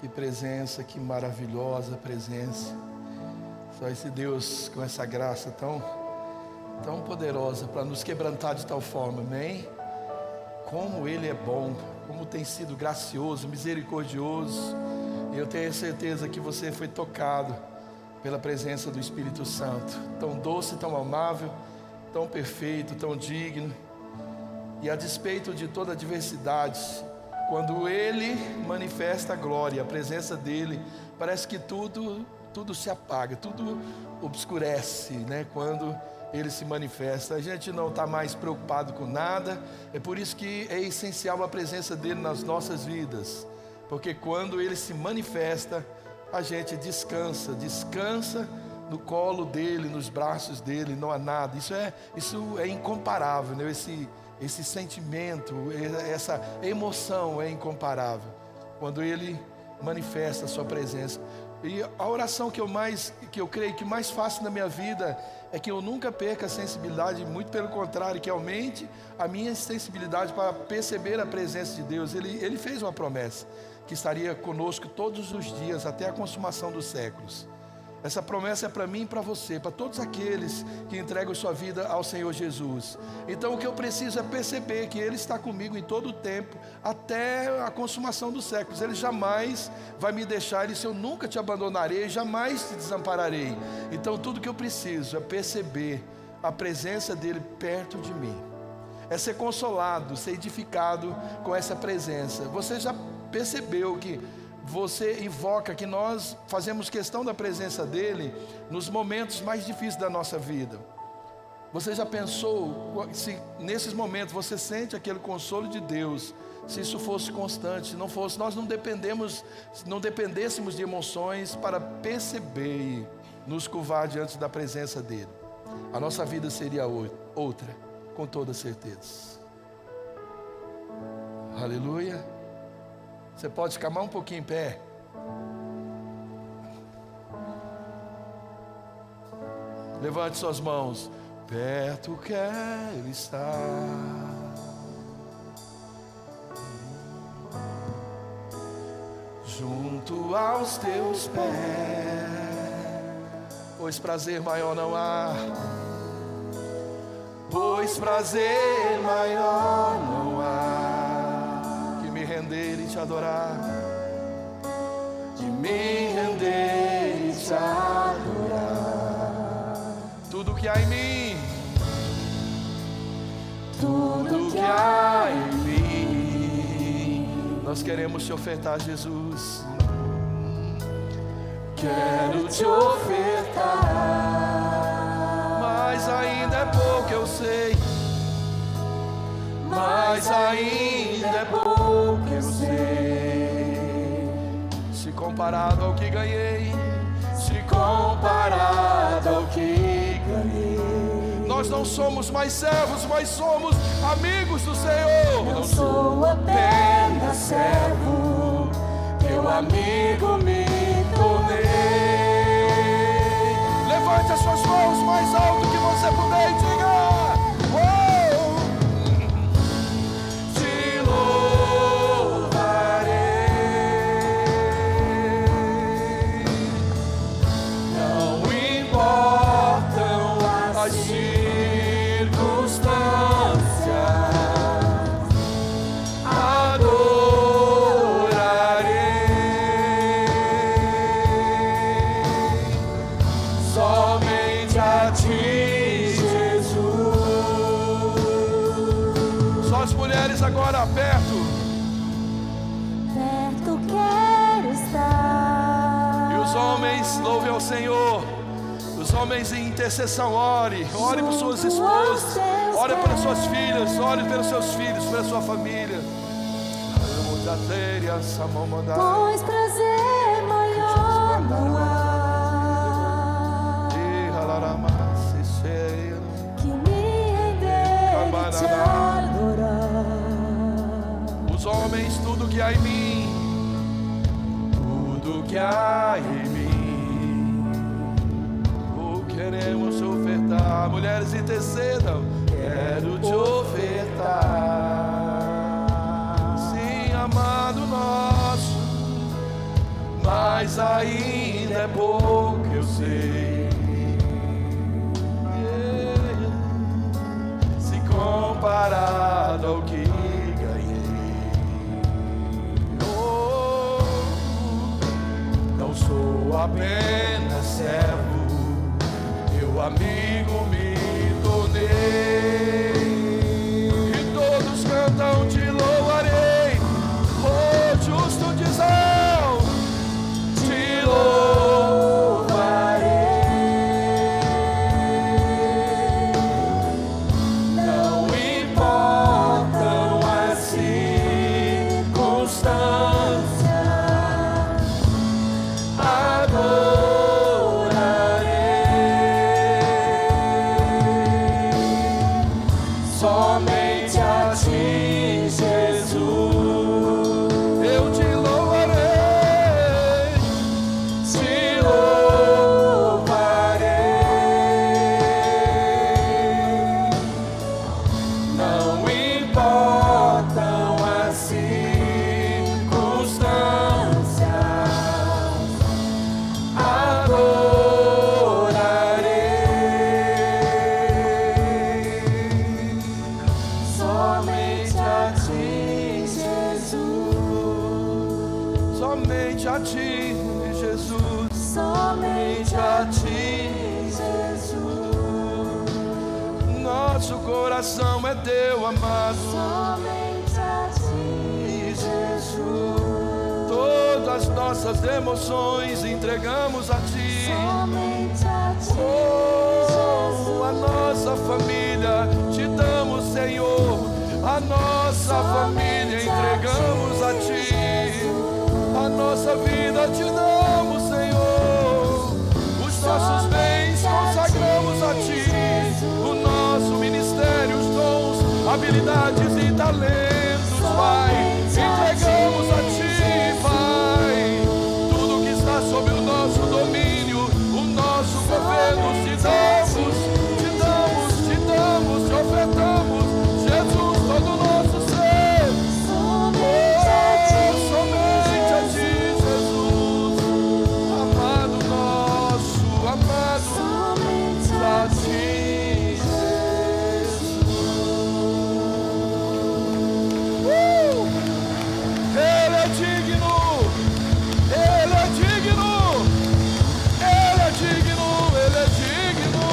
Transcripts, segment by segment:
Que presença, que maravilhosa presença. Só esse Deus com essa graça tão poderosa para nos quebrantar de tal forma, amém? Como Ele é bom, como tem sido gracioso, misericordioso. E eu tenho certeza que você foi tocado pela presença do Espírito Santo, tão doce, tão amável, tão perfeito, tão digno. E a despeito de toda a adversidade, quando Ele manifesta a glória, a presença dEle, parece que tudo se apaga, tudo obscurece, né? Quando Ele se manifesta, a gente não está mais preocupado com nada. É por isso que é essencial a presença dEle nas nossas vidas, porque quando Ele se manifesta, a gente descansa no colo dEle, nos braços dEle, não há nada. Isso é incomparável, né? Esse sentimento, essa emoção é incomparável quando Ele manifesta a sua presença. E a oração que eu creio que mais faço na minha vida é que eu nunca perca a sensibilidade, muito pelo contrário, que aumente a minha sensibilidade para perceber a presença de Deus. Ele fez uma promessa que estaria conosco todos os dias até a consumação dos séculos. Essa promessa é para mim e para você, para todos aqueles que entregam sua vida ao Senhor Jesus. Então o que eu preciso é perceber que Ele está comigo em todo o tempo, até a consumação dos séculos. Ele jamais vai me deixar. Ele disse: eu nunca te abandonarei, jamais te desampararei. Então tudo que eu preciso é perceber a presença dEle perto de mim, é ser consolado, ser edificado com essa presença. Você já percebeu que você invoca, que nós fazemos questão da presença dEle nos momentos mais difíceis da nossa vida? Você já pensou se nesses momentos você sente aquele consolo de Deus? Se isso fosse constante, se não fosse, nós não dependêssemos de emoções para perceber e nos curvar diante da presença dEle, a nossa vida seria outra, com toda certeza. Aleluia. Você pode ficar mais um pouquinho em pé. Levante suas mãos. Perto quero estar, junto aos teus pés, pois prazer maior não há, pois prazer maior não há que me render e te adorar, de me render e te adorar. Tudo que há em mim, tudo que há em mim, nós queremos te ofertar, Jesus. Quero te ofertar, mas ainda é pouco, eu sei. Mas ainda é pouco, eu sei. Se comparado ao que ganhei, se comparado ao que ganhei, nós não somos mais servos, mas somos amigos do Senhor. Não sou apenas servo, teu amigo me tornei. Levante as suas mãos mais alto que você puder e diga: agora perto quero estar. E os homens louvem ao Senhor. Os homens em intercessão, ore por suas esposas, ore pelas suas filhas, ore pelos seus filhos, pela sua família. Pois prazer maior não há que me render e te adorar. Os homens, tudo que há em mim, tudo que há em mim, queremos te ofertar. Mulheres, intercedam. Quero te ofertar, sim, amado nosso, mas ainda é pouco, eu sei. Se comparado ao que ganhei, não sou apenas servo, meu amigo me tornei. E todos cantam, te louvarei, oh justo de Sião, te louvarei. Não importam as circunstâncias, somente a ti, Jesus, eu te louvarei, te louvarei. Não importam as circunstâncias, somente a ti, Jesus. Somente a ti, Jesus. Somente a ti, Jesus. Nosso coração é teu, amado. Somente a ti, Jesus. Todas as nossas emoções entregamos a ti. Somente a ti, Jesus. A nossa família te damos, Senhor. A nossa família entregamos a ti. A nossa vida te damos, Senhor. Os nossos bens consagramos a ti. O nosso ministério, os dons, habilidades e talentos, Pai, entregamos a ti, Pai. Tudo que está sob o nosso domínio, o nosso governo, te damos, te damos, te damos, te ofertamos, Jesus, todo o nosso ser. Somente a ti, Jesus, amado nosso, amado, somente a ti, Jesus. Ele é digno, Ele é digno, Ele é digno, Ele é digno.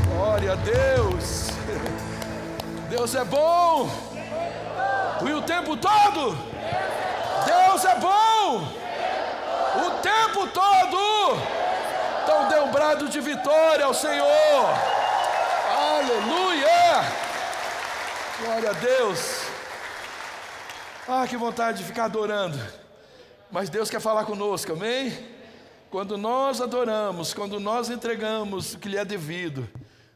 Glória a Deus. Deus é bom. E o tempo todo. Deus é bom. O tempo todo. Então dê um brado de vitória ao Senhor. Aleluia. Glória a Deus. Ah, que vontade de ficar adorando. Mas Deus quer falar conosco, amém? Quando nós adoramos, quando nós entregamos o que lhe é devido,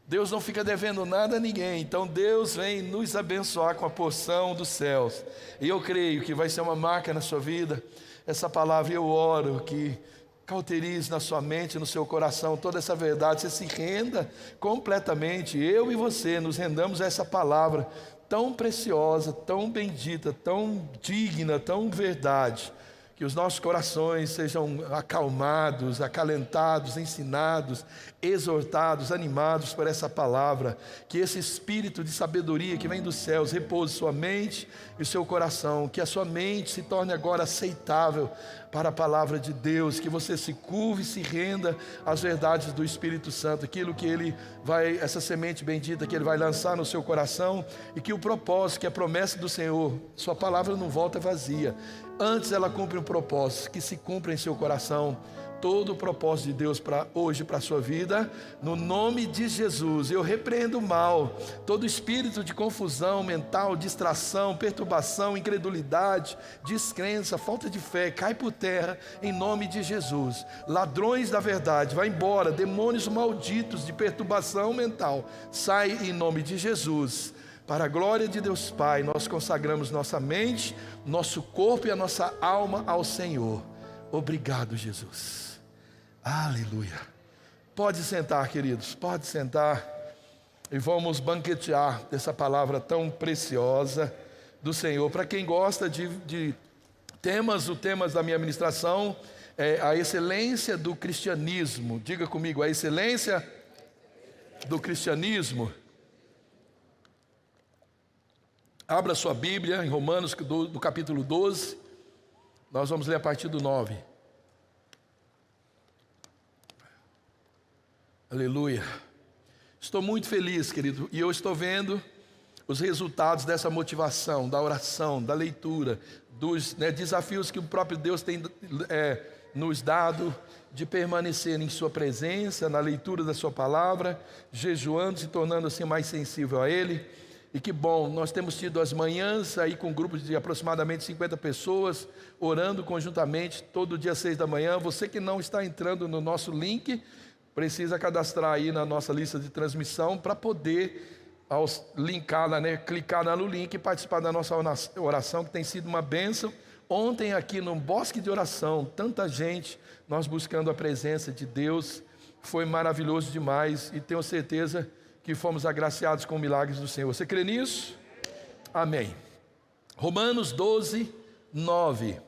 Deus não fica devendo nada a ninguém. Então Deus vem nos abençoar com a porção dos céus. E eu creio que vai ser uma marca na sua vida. Essa palavra eu oro que cauterize na sua mente, no seu coração toda essa verdade. Você se renda completamente. Eu e você nos rendamos a essa palavra tão preciosa, tão bendita, tão digna, tão verdade. Que os nossos corações sejam acalmados, acalentados, ensinados, exortados, animados por essa palavra. Que esse espírito de sabedoria que vem dos céus repouse sua mente e o seu coração. Que a sua mente se torne agora aceitável para a palavra de Deus. Que você se curve e se renda às verdades do Espírito Santo. Aquilo que Ele vai, essa semente bendita que Ele vai lançar no seu coração. E que o propósito, que a promessa do Senhor, sua palavra não volta vazia. Antes ela cumpre um propósito, que se cumpra em seu coração todo o propósito de Deus para hoje, para a sua vida, no nome de Jesus. Eu repreendo o mal, todo espírito de confusão mental, distração, perturbação, incredulidade, descrença, falta de fé, cai por terra em nome de Jesus. Ladrões da verdade, vai embora, demônios malditos de perturbação mental, sai em nome de Jesus. Para a glória de Deus Pai, nós consagramos nossa mente, nosso corpo e a nossa alma ao Senhor. Obrigado, Jesus. Aleluia. Pode sentar, queridos, pode sentar. E vamos banquetear dessa palavra tão preciosa. do Senhor. Para quem gosta de temas, o tema da minha ministração é a excelência do cristianismo. Diga comigo, a excelência do cristianismo. Abra sua Bíblia em Romanos, do capítulo 12. Nós vamos ler a partir do 9. Aleluia. Estou muito feliz, querido, e eu estou vendo os resultados dessa motivação, da oração, da leitura, dos desafios que o próprio Deus tem nos dado de permanecer em sua presença, na leitura da sua palavra, jejuando, se tornando assim mais sensível a Ele. E que bom, nós temos tido as manhãs aí com grupos de aproximadamente 50 pessoas, orando conjuntamente, todo dia 6 da manhã. Você que não está entrando no nosso link, precisa cadastrar aí na nossa lista de transmissão para poder linkar, clicar no link e participar da nossa oração, que tem sido uma bênção. Ontem aqui no Bosque de Oração, tanta gente, nós buscando a presença de Deus, foi maravilhoso demais e tenho certeza que fomos agraciados com milagres do Senhor. Você crê nisso? Amém. Romanos 12, 9.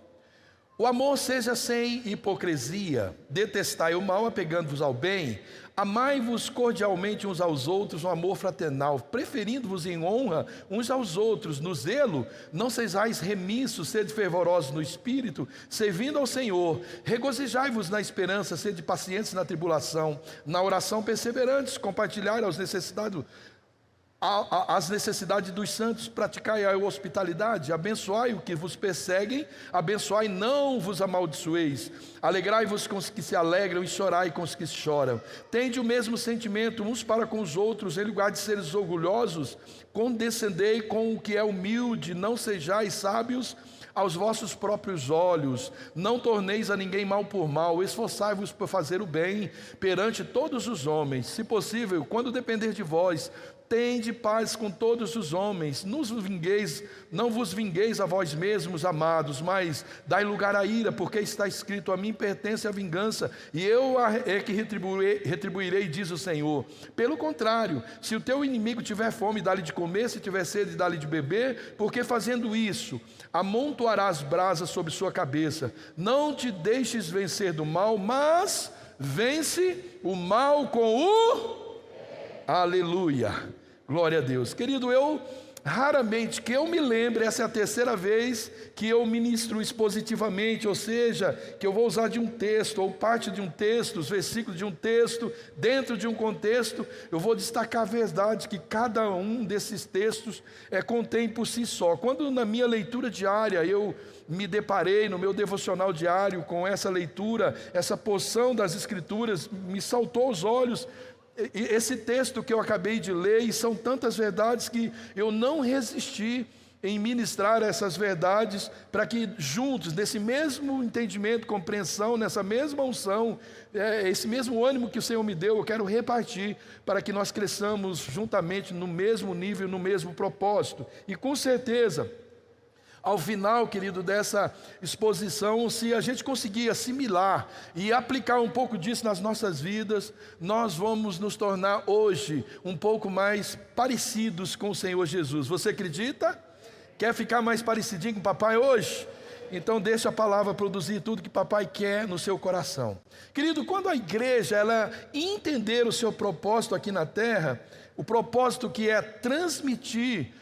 O amor seja sem hipocrisia, detestai o mal, apegando-vos ao bem, amai-vos cordialmente uns aos outros, um amor fraternal, preferindo-vos em honra uns aos outros, no zelo, não sejais remissos, sede fervorosos no espírito, servindo ao Senhor, regozijai-vos na esperança, sede pacientes na tribulação, na oração perseverantes, compartilhai as necessidades dos santos, praticai a hospitalidade, abençoai o que vos perseguem, abençoai, não vos amaldiçoeis, alegrai-vos com os que se alegram e chorai com os que choram, tende o mesmo sentimento uns para com os outros, em lugar de seres orgulhosos, condescendei com o que é humilde, não sejais sábios aos vossos próprios olhos, não torneis a ninguém mal por mal, esforçai-vos por fazer o bem perante todos os homens, se possível, quando depender de vós, tende paz com todos os homens, não vos vingueis a vós mesmos, amados, mas dai lugar à ira, porque está escrito, a mim pertence a vingança, e eu é que retribuirei, diz o Senhor. Pelo contrário, se o teu inimigo tiver fome, dá-lhe de comer, se tiver sede, dá-lhe de beber, porque fazendo isso, amontoarás brasas sobre sua cabeça. Não te deixes vencer do mal, mas vence o mal com o... Aleluia, glória a Deus. Querido, raramente, que eu me lembre, essa é a terceira vez que eu ministro expositivamente, ou seja, que eu vou usar de um texto, ou parte de um texto, os versículos de um texto, dentro de um contexto, eu vou destacar a verdade que cada um desses textos contém por si só. Quando na minha leitura diária eu me deparei no meu devocional diário com essa leitura, essa porção das Escrituras, me saltou aos olhos esse texto que eu acabei de ler, e são tantas verdades que eu não resisti em ministrar essas verdades, para que juntos, nesse mesmo entendimento, compreensão, nessa mesma unção, esse mesmo ânimo que o Senhor me deu, eu quero repartir, para que nós cresçamos juntamente no mesmo nível, no mesmo propósito. E com certeza, ao final, querido, dessa exposição, se a gente conseguir assimilar e aplicar um pouco disso nas nossas vidas, nós vamos nos tornar hoje um pouco mais parecidos com o Senhor Jesus. Você acredita? Quer ficar mais parecidinho com o papai hoje? Então deixa a palavra produzir tudo que papai quer no seu coração. Querido, quando a igreja ela entender o seu propósito aqui na terra, o propósito que é transmitir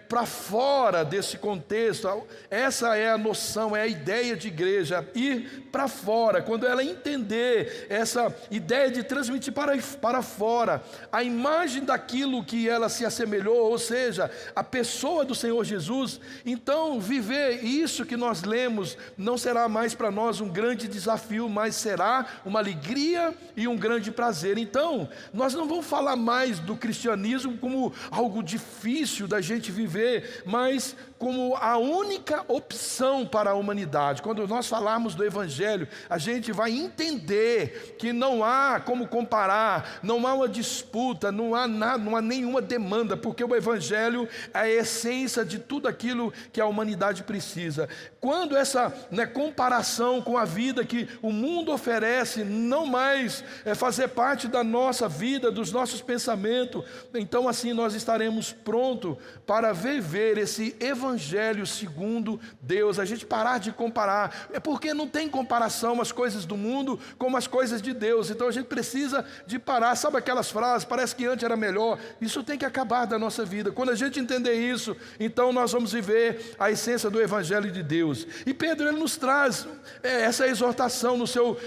para fora desse contexto, essa é a noção, é a ideia de igreja, ir para fora. Quando ela entender essa ideia de transmitir para fora a imagem daquilo que ela se assemelhou, ou seja, a pessoa do Senhor Jesus, então viver isso que nós lemos não será mais para nós um grande desafio, mas será uma alegria e um grande prazer. Então, nós não vamos falar mais do cristianismo como algo difícil da gente viver, mas como a única opção para a humanidade. Quando nós falarmos do Evangelho, a gente vai entender que não há como comparar, não há uma disputa, não há nada, não há nenhuma demanda, porque o Evangelho é a essência de tudo aquilo que a humanidade precisa. Quando essa comparação com a vida que o mundo oferece não mais fazer parte da nossa vida, dos nossos pensamentos, então assim nós estaremos prontos para viver esse evangelho segundo Deus, a gente parar de comparar. É porque não tem comparação as coisas do mundo com as coisas de Deus. Então a gente precisa de parar. Sabe aquelas frases, parece que antes era melhor? Isso tem que acabar da nossa vida. Quando a gente entender isso, então nós vamos viver a essência do evangelho de Deus. E Pedro, ele nos traz essa exortação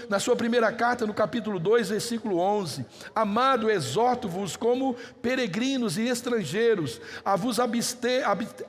na sua primeira carta, no capítulo 2, versículo 11. Amado, exorto-vos como peregrinos e estrangeiros a vos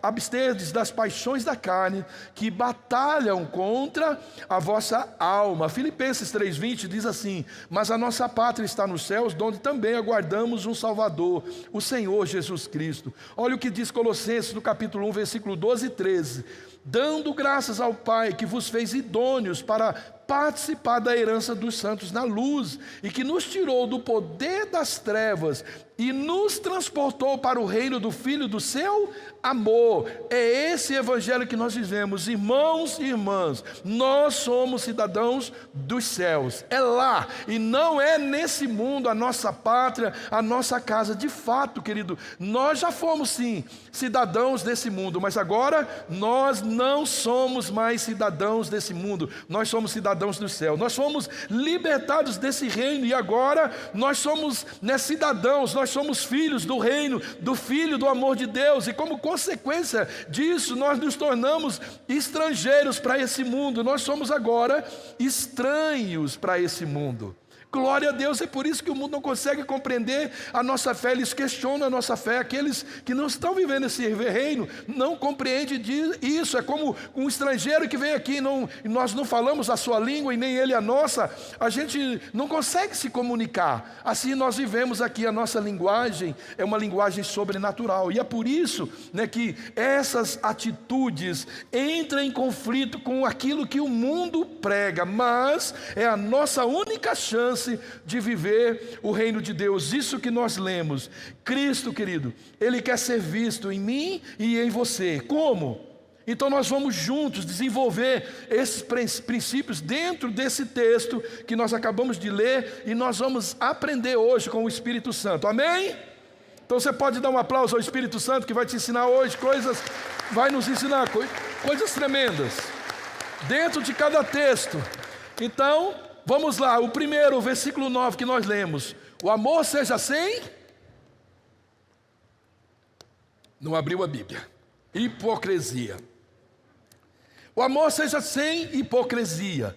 absterdes das paixões da carne que batalham contra a vossa alma. Filipenses 3:20 diz assim: mas a nossa pátria está nos céus, donde também aguardamos um Salvador, o Senhor Jesus Cristo. Olha o que diz Colossenses no capítulo 1, versículo 12 e 13. Dando graças ao Pai que vos fez idôneos para participar da herança dos santos na luz, e que nos tirou do poder das trevas e nos transportou para o reino do Filho do seu amor. É esse evangelho que nós vivemos, irmãos e irmãs. Nós somos cidadãos dos céus. É lá, e não é nesse mundo a nossa pátria, a nossa casa. De fato, querido, nós já fomos sim cidadãos desse mundo, mas agora nós não somos mais cidadãos desse mundo. Nós somos cidadãos do céu. Nós fomos libertados desse reino e agora nós somos cidadãos, nós somos filhos do reino, do Filho do amor de Deus, e como consequência disso, nós nos tornamos estrangeiros para esse mundo. Nós somos agora estranhos para esse mundo. Glória a Deus, é por isso que o mundo não consegue compreender a nossa fé, eles questionam a nossa fé. Aqueles que não estão vivendo esse reino não compreendem isso. É como um estrangeiro que vem aqui, nós não falamos a sua língua e nem ele a nossa, a gente não consegue se comunicar. Assim nós vivemos aqui, a nossa linguagem é uma linguagem sobrenatural, e é por isso que essas atitudes entram em conflito com aquilo que o mundo prega, mas é a nossa única chance de viver o reino de Deus. Isso que nós lemos. Cristo, querido, Ele quer ser visto em mim e em você. Como? Então nós vamos juntos desenvolver esses princípios dentro desse texto que nós acabamos de ler, e nós vamos aprender hoje com o Espírito Santo. Amém? Então você pode dar um aplauso ao Espírito Santo, que vai te ensinar hoje vai nos ensinar coisas tremendas dentro de cada texto. Então, vamos lá, o primeiro, versículo 9 que nós lemos. O amor seja sem... Não abriu a Bíblia. Hipocrisia. O amor seja sem hipocrisia.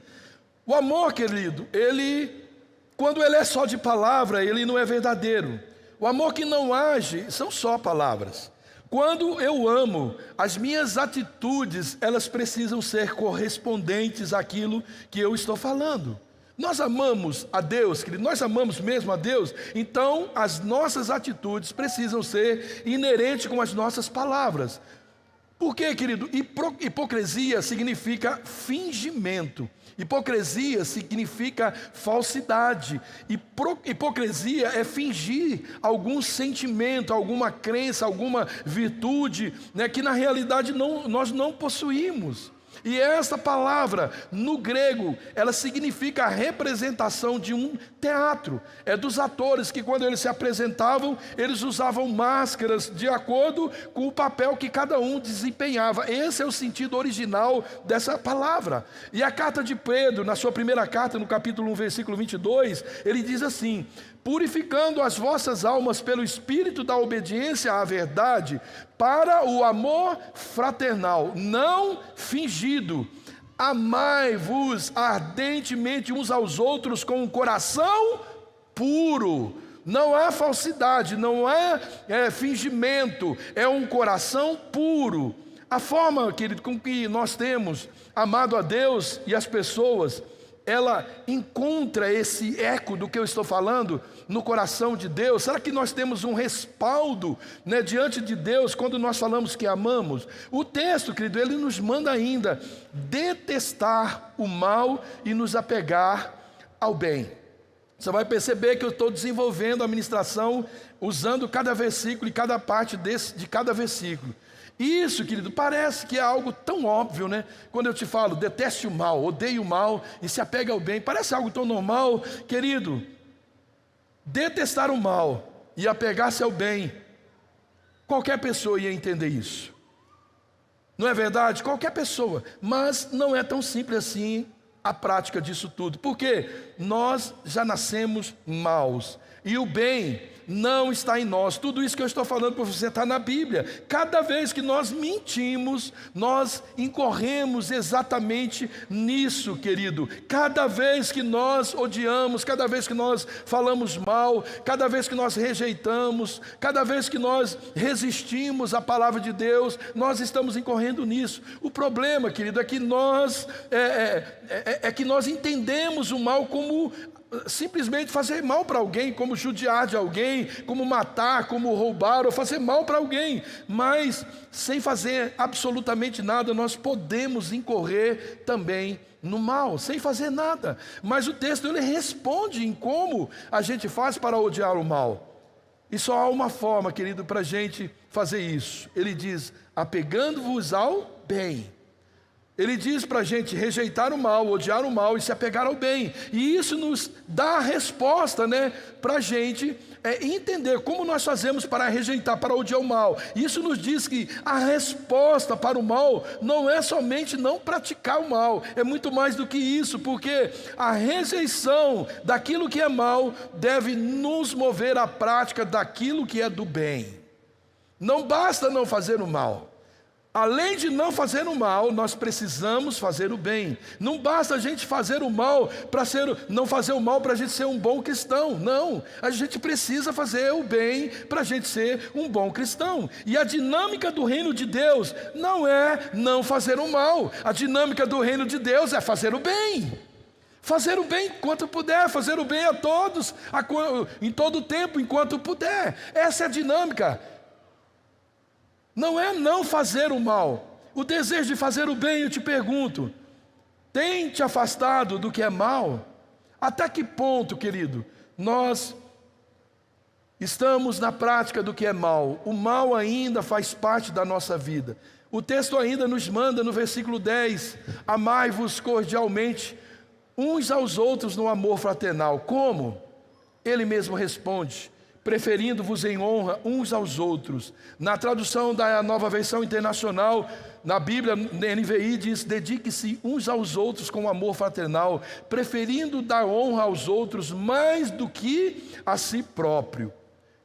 O amor, querido, quando ele é só de palavra, ele não é verdadeiro. O amor que não age são só palavras. Quando eu amo, as minhas atitudes, elas precisam ser correspondentes àquilo que eu estou falando. Nós amamos a Deus, querido, nós amamos mesmo a Deus, então as nossas atitudes precisam ser inerentes com as nossas palavras. Por quê, querido? Hipocrisia significa fingimento. Hipocrisia significa falsidade. Hipocrisia é fingir algum sentimento, alguma crença, alguma virtude, que na realidade nós não possuímos. E essa palavra, no grego, ela significa a representação de um teatro. É dos atores que, quando eles se apresentavam, eles usavam máscaras de acordo com o papel que cada um desempenhava. Esse é o sentido original dessa palavra. E a carta de Pedro, na sua primeira carta, no capítulo 1, versículo 22, ele diz assim: purificando as vossas almas pelo espírito da obediência à verdade, para o amor fraternal, não fingido. Amai-vos ardentemente uns aos outros com um coração puro. Não há falsidade, não há fingimento, é um coração puro. A forma, querido, com que nós temos amado a Deus e as pessoas, ela encontra esse eco do que eu estou falando no coração de Deus. Será que nós temos um respaldo diante de Deus quando nós falamos que amamos? O texto, querido, ele nos manda ainda detestar o mal e nos apegar ao bem. Você vai perceber que eu estou desenvolvendo a ministração usando cada versículo e cada parte de cada versículo. Isso, querido, parece que é algo tão óbvio, Quando eu te falo, deteste o mal, odeie o mal e se apega ao bem, parece algo tão normal. Querido, detestar o mal e apegar-se ao bem Qualquer pessoa ia entender isso. Não é verdade? Qualquer pessoa. Mas não é tão simples assim a prática disso tudo. Porque nós já nascemos maus. E o bem não está em nós. Tudo isso que eu estou falando para você está na Bíblia. Cada vez que nós mentimos, nós incorremos exatamente nisso, querido. Cada vez que nós odiamos, cada vez que nós falamos mal, cada vez que nós rejeitamos, cada vez que nós resistimos à palavra de Deus, nós estamos incorrendo nisso. O problema, querido, é que nós entendemos o mal como simplesmente fazer mal para alguém, como judiar de alguém, como matar, como roubar, ou fazer mal para alguém. Mas sem fazer absolutamente nada, nós podemos incorrer também no mal, sem fazer nada. Mas o texto ele responde em como a gente faz para odiar o mal. E só há uma forma, querido, para a gente fazer isso. Ele diz: apegando-vos ao bem. Ele diz para a gente rejeitar o mal, odiar o mal e se apegar ao bem. E isso nos dá a resposta, para a gente entender como nós fazemos para rejeitar, para odiar o mal. Isso nos diz que a resposta para o mal não é somente não praticar o mal, é muito mais do que isso, porque a rejeição daquilo que é mal deve nos mover à prática daquilo que é do bem. Não basta não fazer o mal. Além de não fazer o mal, nós precisamos fazer o bem. Não basta a gente fazer o mal não fazer o mal para a gente ser um bom cristão. Não, a gente precisa fazer o bem para a gente ser um bom cristão. E a dinâmica do reino de Deus não é não fazer o mal. A dinâmica do reino de Deus é fazer o bem. Fazer o bem enquanto puder, fazer o bem a todos, em todo o tempo, enquanto puder. Essa é a dinâmica. Não é não fazer o mal. O desejo de fazer o bem, eu te pergunto, tem te afastado do que é mal? Até que ponto, querido, nós estamos na prática do que é mal? O mal ainda faz parte da nossa vida. O texto ainda nos manda no versículo 10: amai-vos cordialmente uns aos outros no amor fraternal. Como? Ele mesmo responde: preferindo-vos em honra uns aos outros. Na tradução da Nova Versão Internacional, na Bíblia, NVI diz: dedique-se uns aos outros com amor fraternal, preferindo dar honra aos outros mais do que a si próprio.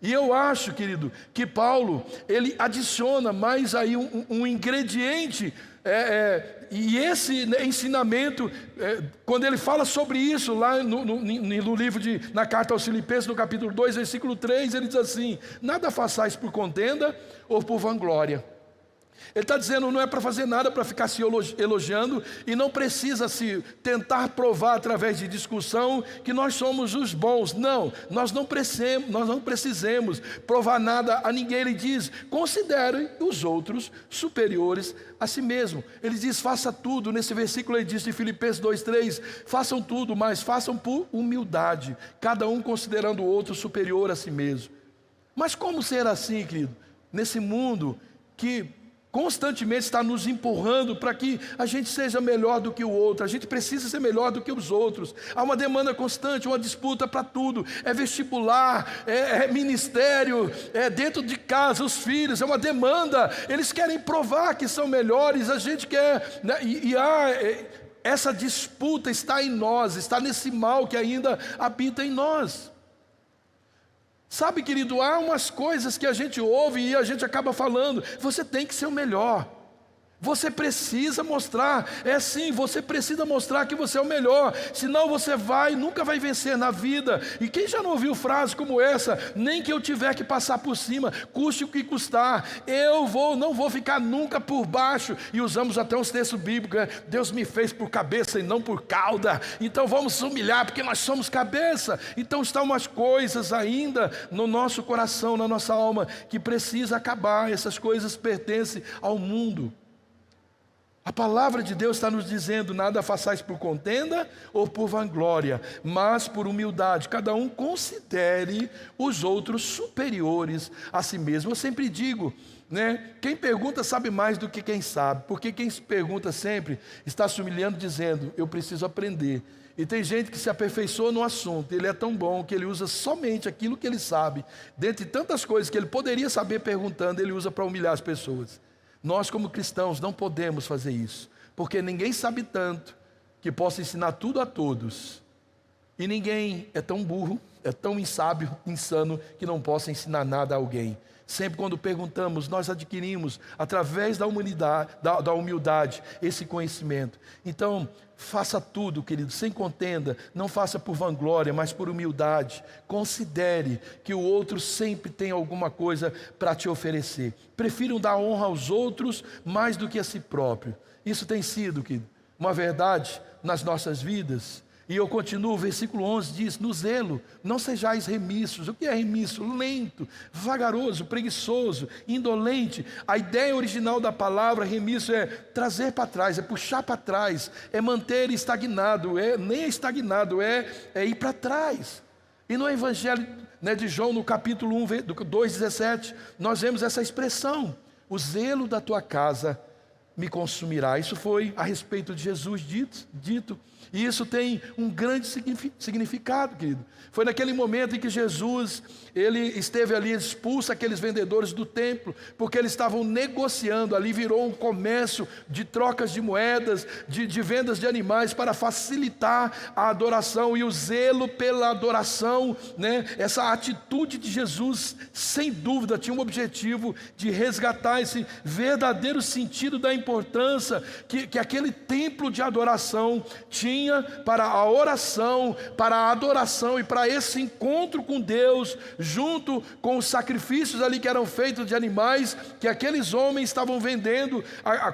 E eu acho, querido, que Paulo, ele adiciona mais aí um ingrediente, e esse ensinamento, quando ele fala sobre isso lá no livro na carta aos Filipenses, no capítulo 2, versículo 3, ele diz assim: nada façais por contenda ou por vanglória. Ele está dizendo, não é para fazer nada para ficar se elogiando, e não precisa se tentar provar através de discussão que nós somos os bons. Não, nós não precisemos provar nada a ninguém. Ele diz: considere os outros superiores a si mesmo. Ele diz: faça tudo. Nesse versículo ele diz de Filipenses 2:3, façam tudo, mas façam por humildade, cada um considerando o outro superior a si mesmo. Mas como ser assim, querido, nesse mundo que constantemente está nos empurrando para que a gente seja melhor do que o outro? A gente precisa ser melhor do que os outros. Há uma demanda constante, uma disputa para tudo. É vestibular, é ministério, é dentro de casa, os filhos, é uma demanda. Eles querem provar que são melhores, a gente quer, essa disputa está em nós, está nesse mal que ainda habita em nós. Sabe, querido, há umas coisas que a gente ouve e a gente acaba falando: você tem que ser o melhor, você precisa mostrar, sim, você precisa mostrar que você é o melhor, senão você nunca vai vencer na vida. E quem já não ouviu frases como essa: nem que eu tiver que passar por cima, custe o que custar, não vou ficar nunca por baixo. E usamos até uns textos bíblicos: Deus me fez por cabeça e não por cauda, então vamos humilhar porque nós somos cabeça. Então estão umas coisas ainda no nosso coração, na nossa alma, que precisa acabar. Essas coisas pertencem ao mundo. A palavra de Deus está nos dizendo: nada façais por contenda ou por vanglória, mas por humildade. Cada um considere os outros superiores a si mesmo. Eu sempre digo, né? Quem pergunta sabe mais do que quem sabe, porque quem se pergunta sempre está se humilhando, dizendo: eu preciso aprender. E tem gente que se aperfeiçoa no assunto, ele é tão bom que ele usa somente aquilo que ele sabe, dentre tantas coisas que ele poderia saber perguntando, ele usa para humilhar as pessoas. Nós, como cristãos, não podemos fazer isso, porque ninguém sabe tanto que possa ensinar tudo a todos, e ninguém é tão burro, é tão insábio, insano, que não possa ensinar nada a alguém. Sempre quando perguntamos, nós adquirimos, através da humildade, esse conhecimento. Então, faça tudo, querido, sem contenda, não faça por vanglória, mas por humildade. Considere que o outro sempre tem alguma coisa para te oferecer. Prefiram dar honra aos outros mais do que a si próprio. Isso tem sido, querido, uma verdade nas nossas vidas. E eu continuo, o versículo 11 diz: no zelo, não sejais remissos. O que é remisso? Lento, vagaroso, preguiçoso, indolente. A ideia original da palavra remisso é trazer para trás, é puxar para trás, é manter estagnado, nem é estagnado, é ir para trás. E no Evangelho, né, de João, no capítulo 1, 2,17, nós vemos essa expressão: o zelo da tua casa me consumirá. Isso foi a respeito de Jesus dito. E isso tem um grande significado, querido. Foi naquele momento em que Jesus, ele esteve ali, expulso aqueles vendedores do templo, porque eles estavam negociando, ali virou um comércio de trocas de moedas, de vendas de animais, para facilitar a adoração. E o zelo pela adoração, né, essa atitude de Jesus, sem dúvida, tinha um objetivo de resgatar esse verdadeiro sentido da importância que aquele templo de adoração tinha para a oração, para a adoração e para esse encontro com Deus, junto com os sacrifícios ali que eram feitos de animais, que aqueles homens estavam vendendo.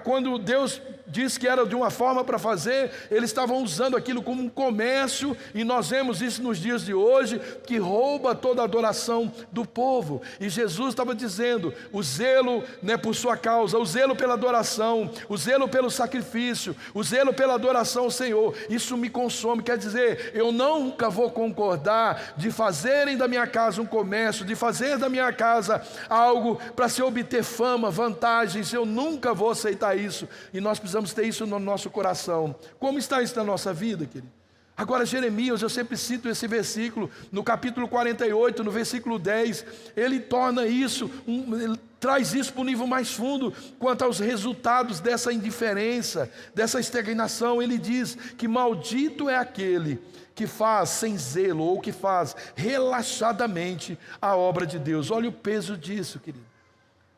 Quando Deus disse que era de uma forma para fazer, eles estavam usando aquilo como um comércio, e nós vemos isso nos dias de hoje, que rouba toda a adoração do povo. E Jesus estava dizendo: o zelo, né, por sua causa, o zelo pela adoração, o zelo pelo sacrifício, o zelo pela adoração ao Senhor, isso me consome. Quer dizer, eu nunca vou concordar de fazerem da minha casa um comércio, de fazer da minha casa algo para se obter fama, vantagens. Eu nunca vou aceitar isso, e nós precisamos ter isso no nosso coração. Como está isso na nossa vida, querido? Agora, Jeremias, eu sempre cito esse versículo, no capítulo 48, no versículo 10, ele torna isso, ele traz isso para um nível mais fundo, quanto aos resultados dessa indiferença, dessa estagnação. Ele diz que maldito é aquele que faz sem zelo, ou que faz relaxadamente a obra de Deus. Olha o peso disso, querido.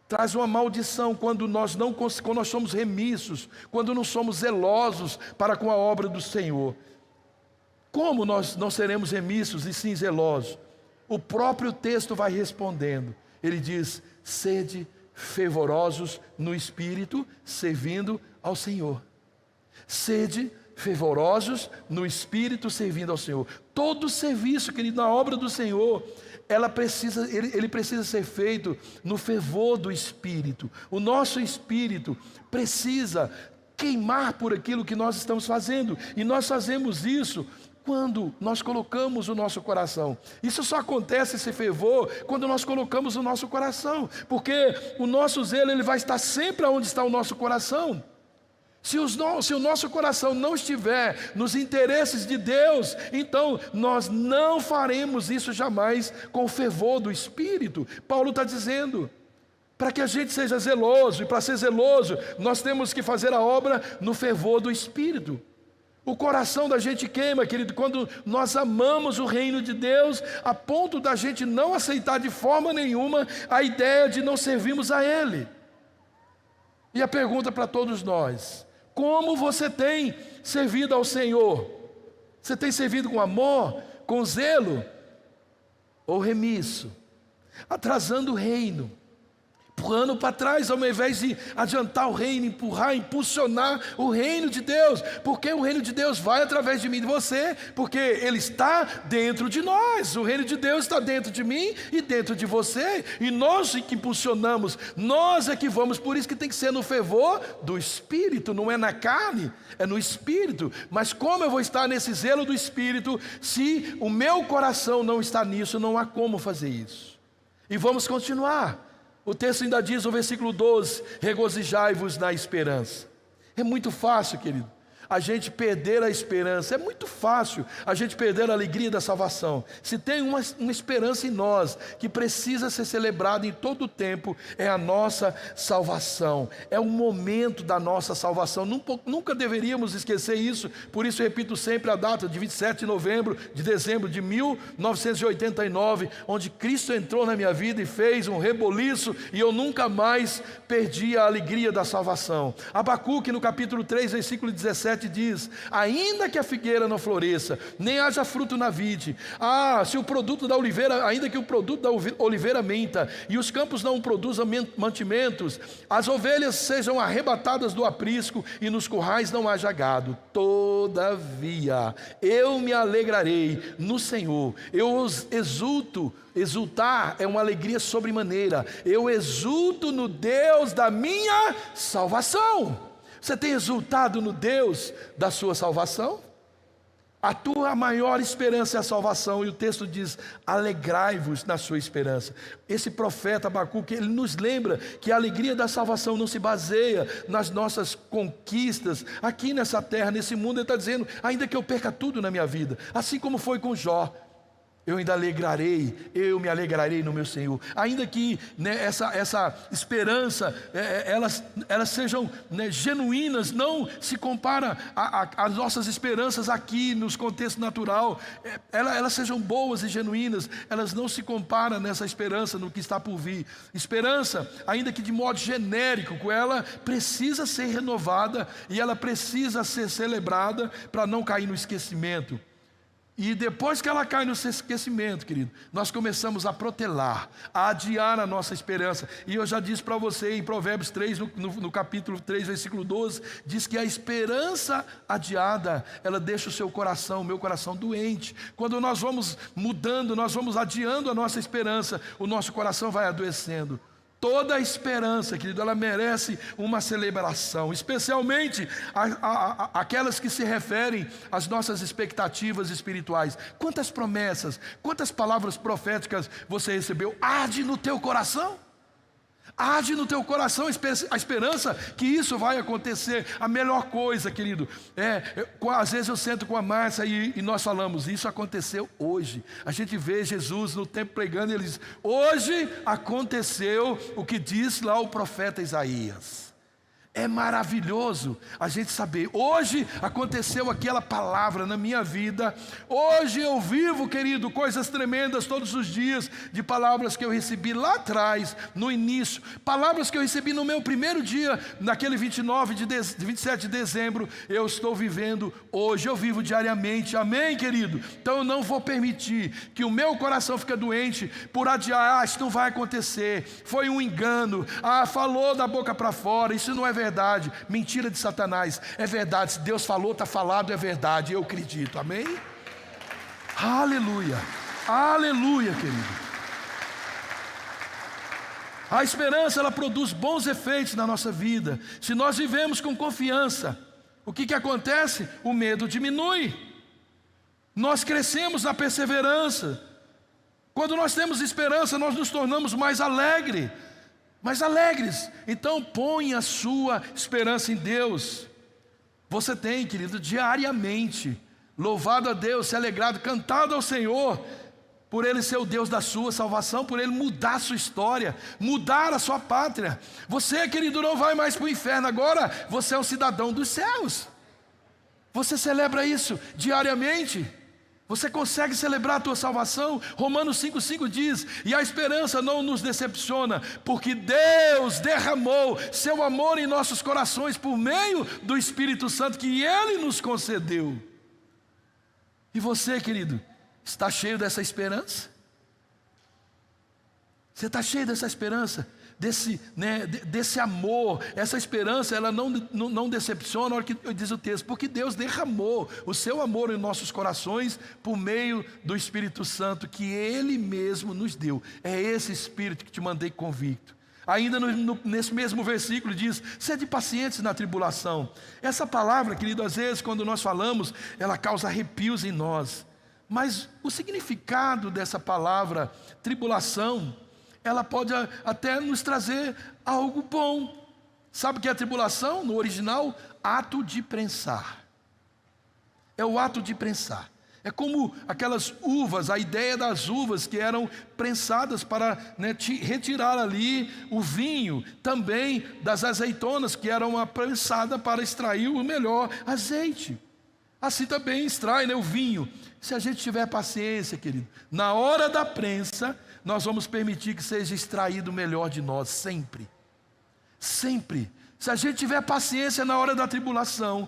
Traz uma maldição quando nós somos remissos, quando não somos zelosos para com a obra do Senhor. Como nós não seremos remissos e sim zelosos? O próprio texto vai respondendo. Ele diz: sede fervorosos no Espírito, servindo ao Senhor. Sede fervorosos no Espírito, servindo ao Senhor. Todo serviço, querido, na obra do Senhor, ele precisa ser feito no fervor do Espírito. O nosso Espírito precisa queimar por aquilo que nós estamos fazendo. E nós fazemos isso quando nós colocamos o nosso coração. Isso só acontece, esse fervor, quando nós colocamos o nosso coração. Porque o nosso zelo, ele vai estar sempre onde está o nosso coração. Se o nosso coração não estiver nos interesses de Deus, então nós não faremos isso jamais com o fervor do Espírito. Paulo está dizendo, para que a gente seja zeloso, e para ser zeloso, nós temos que fazer a obra no fervor do Espírito. O coração da gente queima, querido, quando nós amamos o reino de Deus, a ponto da gente não aceitar de forma nenhuma a ideia de não servirmos a Ele. E a pergunta para todos nós: como você tem servido ao Senhor? Você tem servido com amor, com zelo, ou remisso, atrasando o reino, empurrando para trás, ao invés de adiantar o reino, empurrar, impulsionar o reino de Deus, porque o reino de Deus vai através de mim e de você, porque Ele está dentro de nós, o reino de Deus está dentro de mim e dentro de você, e nós é que impulsionamos, nós é que vamos, por isso que tem que ser no fervor do Espírito, não é na carne, é no Espírito. Mas como eu vou estar nesse zelo do Espírito, se o meu coração não está nisso, não há como fazer isso. E vamos continuar. O texto ainda diz no versículo 12: regozijai-vos na esperança. É muito fácil, querido, a gente perder a esperança, é muito fácil a gente perder a alegria da salvação. Se tem uma esperança em nós, que precisa ser celebrada em todo o tempo, é a nossa salvação, é o momento da nossa salvação, nunca deveríamos esquecer isso. Por isso eu repito sempre a data de 27 de dezembro de 1989, onde Cristo entrou na minha vida e fez um reboliço, e eu nunca mais perdi a alegria da salvação. Abacuque no capítulo 3, versículo 17 diz: ainda que a figueira não floresça, nem haja fruto na vide, se o produto da oliveira, ainda que o produto da oliveira menta, e os campos não produzam mantimentos, as ovelhas sejam arrebatadas do aprisco, e nos currais não haja gado, todavia eu me alegrarei no Senhor, eu exulto. Exultar é uma alegria sobremaneira. Eu exulto no Deus da minha salvação. Você tem exultado no Deus da sua salvação? A tua maior esperança é a salvação, e o texto diz: alegrai-vos na sua esperança. Esse profeta Abacuque, ele nos lembra que a alegria da salvação não se baseia nas nossas conquistas aqui nessa terra, nesse mundo. Ele está dizendo: ainda que eu perca tudo na minha vida, assim como foi com Jó, eu ainda eu me alegrarei no meu Senhor. Ainda que essa esperança, elas sejam genuínas, não se compara às nossas esperanças aqui nos contextos natural, elas sejam boas e genuínas, elas não se comparam nessa esperança no que está por vir. Esperança, ainda que de modo genérico, ela precisa ser renovada e ela precisa ser celebrada para não cair no esquecimento. E depois que ela cai no esquecimento, querido, nós começamos a protelar, a adiar a nossa esperança. E eu já disse para você em Provérbios 3, no capítulo 3, versículo 12, diz que a esperança adiada, ela deixa o meu coração doente. Quando nós vamos mudando, nós vamos adiando a nossa esperança, o nosso coração vai adoecendo. Toda a esperança, querido, ela merece uma celebração, especialmente aquelas que se referem às nossas expectativas espirituais. Quantas promessas, quantas palavras proféticas você recebeu? Arde no teu coração. Arde no teu coração a esperança que isso vai acontecer. A melhor coisa, querido, às vezes eu sento com a Márcia e nós falamos: isso aconteceu hoje. A gente vê Jesus no templo pregando e ele diz: hoje aconteceu o que diz lá o profeta Isaías. É maravilhoso a gente saber, hoje aconteceu aquela palavra na minha vida, hoje eu vivo, querido, coisas tremendas todos os dias, de palavras que eu recebi lá atrás, no início, palavras que eu recebi no meu primeiro dia, naquele 27 de dezembro, eu estou vivendo hoje, eu vivo diariamente, amém, querido? Então eu não vou permitir que o meu coração fique doente por adiar: isso não vai acontecer, foi um engano, falou da boca para fora, isso não é verdade, mentira de Satanás. É verdade, se Deus falou, está falado, é verdade, eu acredito, amém? Aleluia, aleluia, querido. A esperança, ela produz bons efeitos na nossa vida. Se nós vivemos com confiança, o que acontece? O medo diminui, nós crescemos na perseverança. Quando nós temos esperança, nós nos tornamos mais alegres. Então põe a sua esperança em Deus. Você tem, querido, diariamente louvado a Deus, se alegrado, cantado ao Senhor, por Ele ser o Deus da sua salvação, por Ele mudar a sua história, mudar a sua pátria. Você, querido, não vai mais para o inferno, agora você é um cidadão dos céus. Você celebra isso diariamente. Você consegue celebrar a tua salvação? Romanos 5,5 diz: e a esperança não nos decepciona, porque Deus derramou seu amor em nossos corações por meio do Espírito Santo que Ele nos concedeu. E você, querido, está cheio dessa esperança? Você está cheio dessa esperança? desse amor. Essa esperança, ela não decepciona, olha o que diz o texto, porque Deus derramou o seu amor em nossos corações por meio do Espírito Santo que Ele mesmo nos deu. É esse Espírito que te mandei convicto. Ainda nesse mesmo versículo diz: sede pacientes na tribulação. Essa palavra, querido, às vezes quando nós falamos, ela causa arrepios em nós. Mas o significado dessa palavra, tribulação, ela pode até nos trazer algo bom. Sabe o que é a tribulação? No original, ato de prensar. É o ato de prensar. É como aquelas uvas, a ideia das uvas que eram prensadas para retirar ali o vinho, também das azeitonas que eram prensadas para extrair o melhor azeite. Assim também extrai o vinho. Se a gente tiver paciência, querido, na hora da prensa, nós vamos permitir que seja extraído o melhor de nós, sempre. Sempre. Se a gente tiver paciência na hora da tribulação,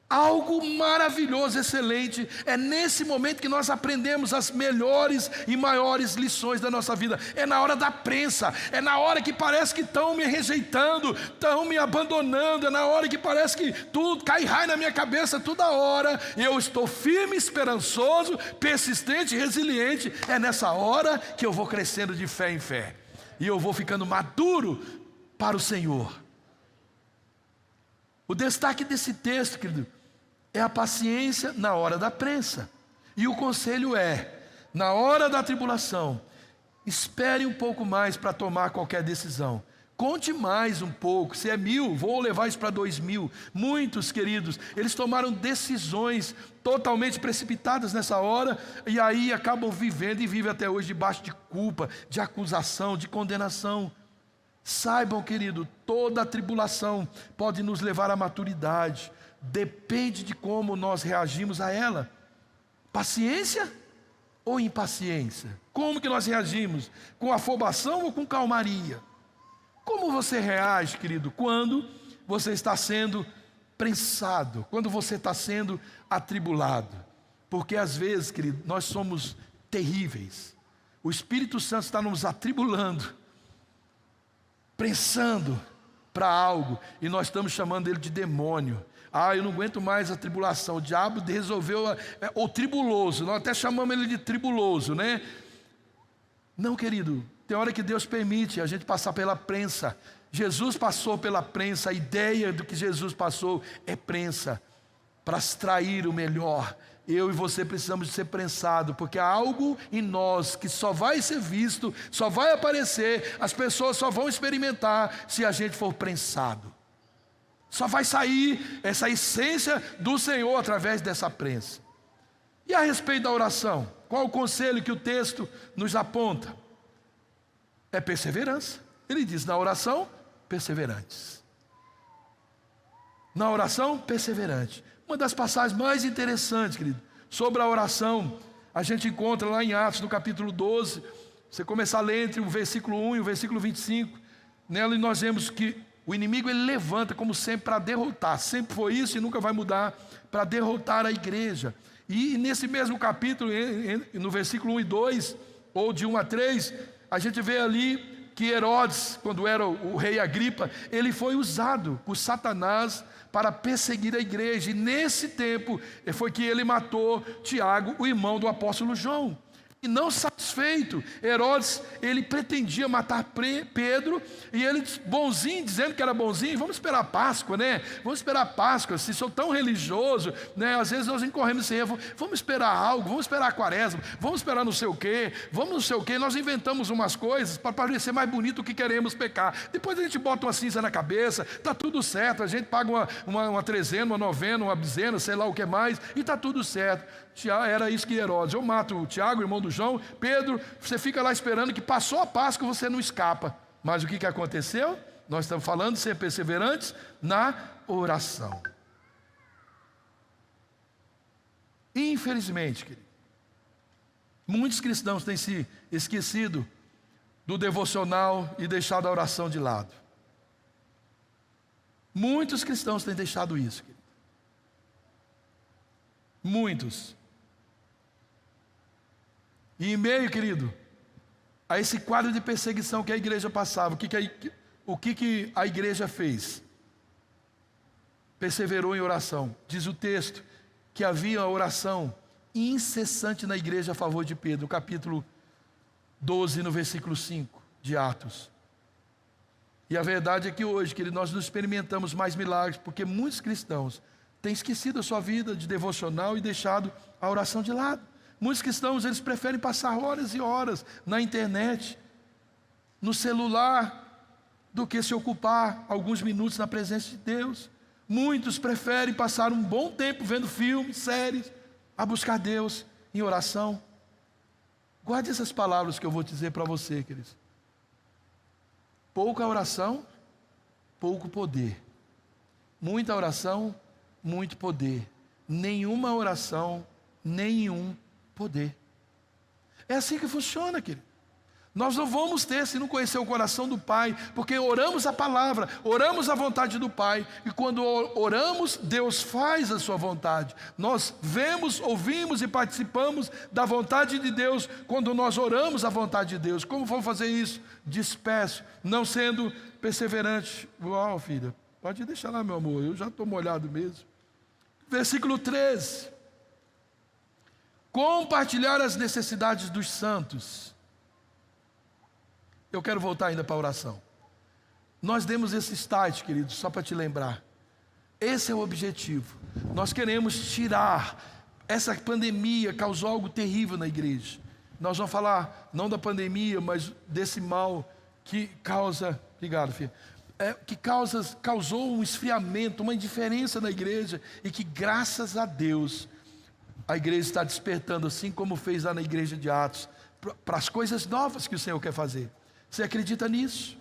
algo maravilhoso, excelente, é nesse momento que nós aprendemos as melhores e maiores lições da nossa vida. É na hora da prensa, é na hora que parece que estão me rejeitando, estão me abandonando, é na hora que parece que tudo cai raio na minha cabeça toda hora. Eu estou firme, esperançoso, persistente, resiliente. É nessa hora que eu vou crescendo de fé em fé e eu vou ficando maduro para o Senhor. O destaque desse texto, querido, é a paciência na hora da prensa. E o conselho é, na hora da tribulação, espere um pouco mais para tomar qualquer decisão. Conte mais um pouco, se é 1000, vou levar isso para 2000. Muitos, queridos, eles tomaram decisões totalmente precipitadas nessa hora, e aí acabam vivendo e vivem até hoje debaixo de culpa, de acusação, de condenação. Saibam, querido, toda a tribulação pode nos levar à maturidade. Depende de como nós reagimos a ela. Paciência ou impaciência? Como que nós reagimos? Com afobação ou com calmaria? Como você reage, querido, quando você está sendo prensado, quando você está sendo atribulado? Porque às vezes, querido, nós somos terríveis. O Espírito Santo está nos atribulando, prensando para algo, e nós estamos chamando ele de demônio. Eu não aguento mais a tribulação. O diabo resolveu, o tribuloso, nós até chamamos ele de tribuloso, né? Não, querido, tem hora que Deus permite a gente passar pela prensa. Jesus passou pela prensa, a ideia do que Jesus passou é prensa, para extrair o melhor. Eu e você precisamos de ser prensado, porque há algo em nós que só vai ser visto, só vai aparecer, as pessoas só vão experimentar se a gente for prensado. Só vai sair essa essência do Senhor através dessa prensa. E a respeito da oração, qual o conselho que o texto nos aponta? É perseverança. Ele diz: na oração, perseverantes. Na oração, perseverante. Uma das passagens mais interessantes, querido, sobre a oração, a gente encontra lá em Atos, no capítulo 12. Você começar a ler entre o versículo 1 e o versículo 25. Nela nós vemos que o inimigo ele levanta, como sempre, para derrotar. Sempre foi isso e nunca vai mudar, para derrotar a igreja. E nesse mesmo capítulo, no versículo 1 e 2, ou de 1 a 3, a gente vê ali que Herodes, quando era o rei Agripa, ele foi usado por Satanás para perseguir a igreja. E nesse tempo foi que ele matou Tiago, o irmão do apóstolo João. E não satisfeito, Herodes, ele pretendia matar Pedro, e ele, bonzinho, dizendo que era bonzinho, vamos esperar a Páscoa, né? Vamos esperar a Páscoa, se sou tão religioso, né? Às vezes nós incorremos esse erro, vamos esperar algo, vamos esperar a quaresma, vamos esperar não sei o quê, vamos não sei o quê, nós inventamos umas coisas para parecer mais bonito o que queremos pecar. Depois a gente bota uma cinza na cabeça, está tudo certo, a gente paga uma trezena, uma novena, uma bizena, sei lá o que mais, e está tudo certo. Era isso que Herodes: eu mato o Tiago, irmão do João, Pedro, você fica lá esperando que passou a Páscoa, você não escapa. Mas o que aconteceu? Nós estamos falando de ser perseverantes na oração. Infelizmente, querido, muitos cristãos têm se esquecido do devocional e deixado a oração de lado. Muitos cristãos têm deixado isso, querido. Muitos. E em meio, querido, a esse quadro de perseguição que a igreja passava, o que a igreja fez? Perseverou em oração. Diz o texto que havia uma oração incessante na igreja a favor de Pedro, capítulo 12, no versículo 5 de Atos. E a verdade é que hoje, querido, nós não experimentamos mais milagres, porque muitos cristãos têm esquecido a sua vida de devocional e deixado a oração de lado. Muitos cristãos, eles preferem passar horas e horas na internet, no celular, do que se ocupar alguns minutos na presença de Deus. Muitos preferem passar um bom tempo vendo filmes, séries, a buscar Deus em oração. Guarde essas palavras que eu vou dizer para você, queridos. Pouca oração, pouco poder. Muita oração, muito poder. Nenhuma oração, nenhum poder. É assim que funciona, querido. Nós não vamos ter se não conhecer o coração do Pai, porque oramos a palavra, oramos a vontade do Pai, e quando oramos, Deus faz a sua vontade. Nós vemos, ouvimos e participamos da vontade de Deus quando nós oramos a vontade de Deus. Como vamos fazer isso? Disperso, não sendo perseverante. Uau, filha, pode deixar lá, meu amor, eu já estou molhado mesmo. Versículo 13. Compartilhar as necessidades dos santos. Eu quero voltar ainda para a oração. Nós demos esse start, querido, só para te lembrar. Esse é o objetivo. Nós queremos tirar. Essa pandemia causou algo terrível na igreja. Nós vamos falar, não da pandemia, mas desse mal que causa... Obrigado, filho. Que causou um esfriamento, uma indiferença na igreja. E que, graças a Deus, a igreja está despertando, assim como fez lá na igreja de Atos, para as coisas novas que o Senhor quer fazer. Você acredita nisso?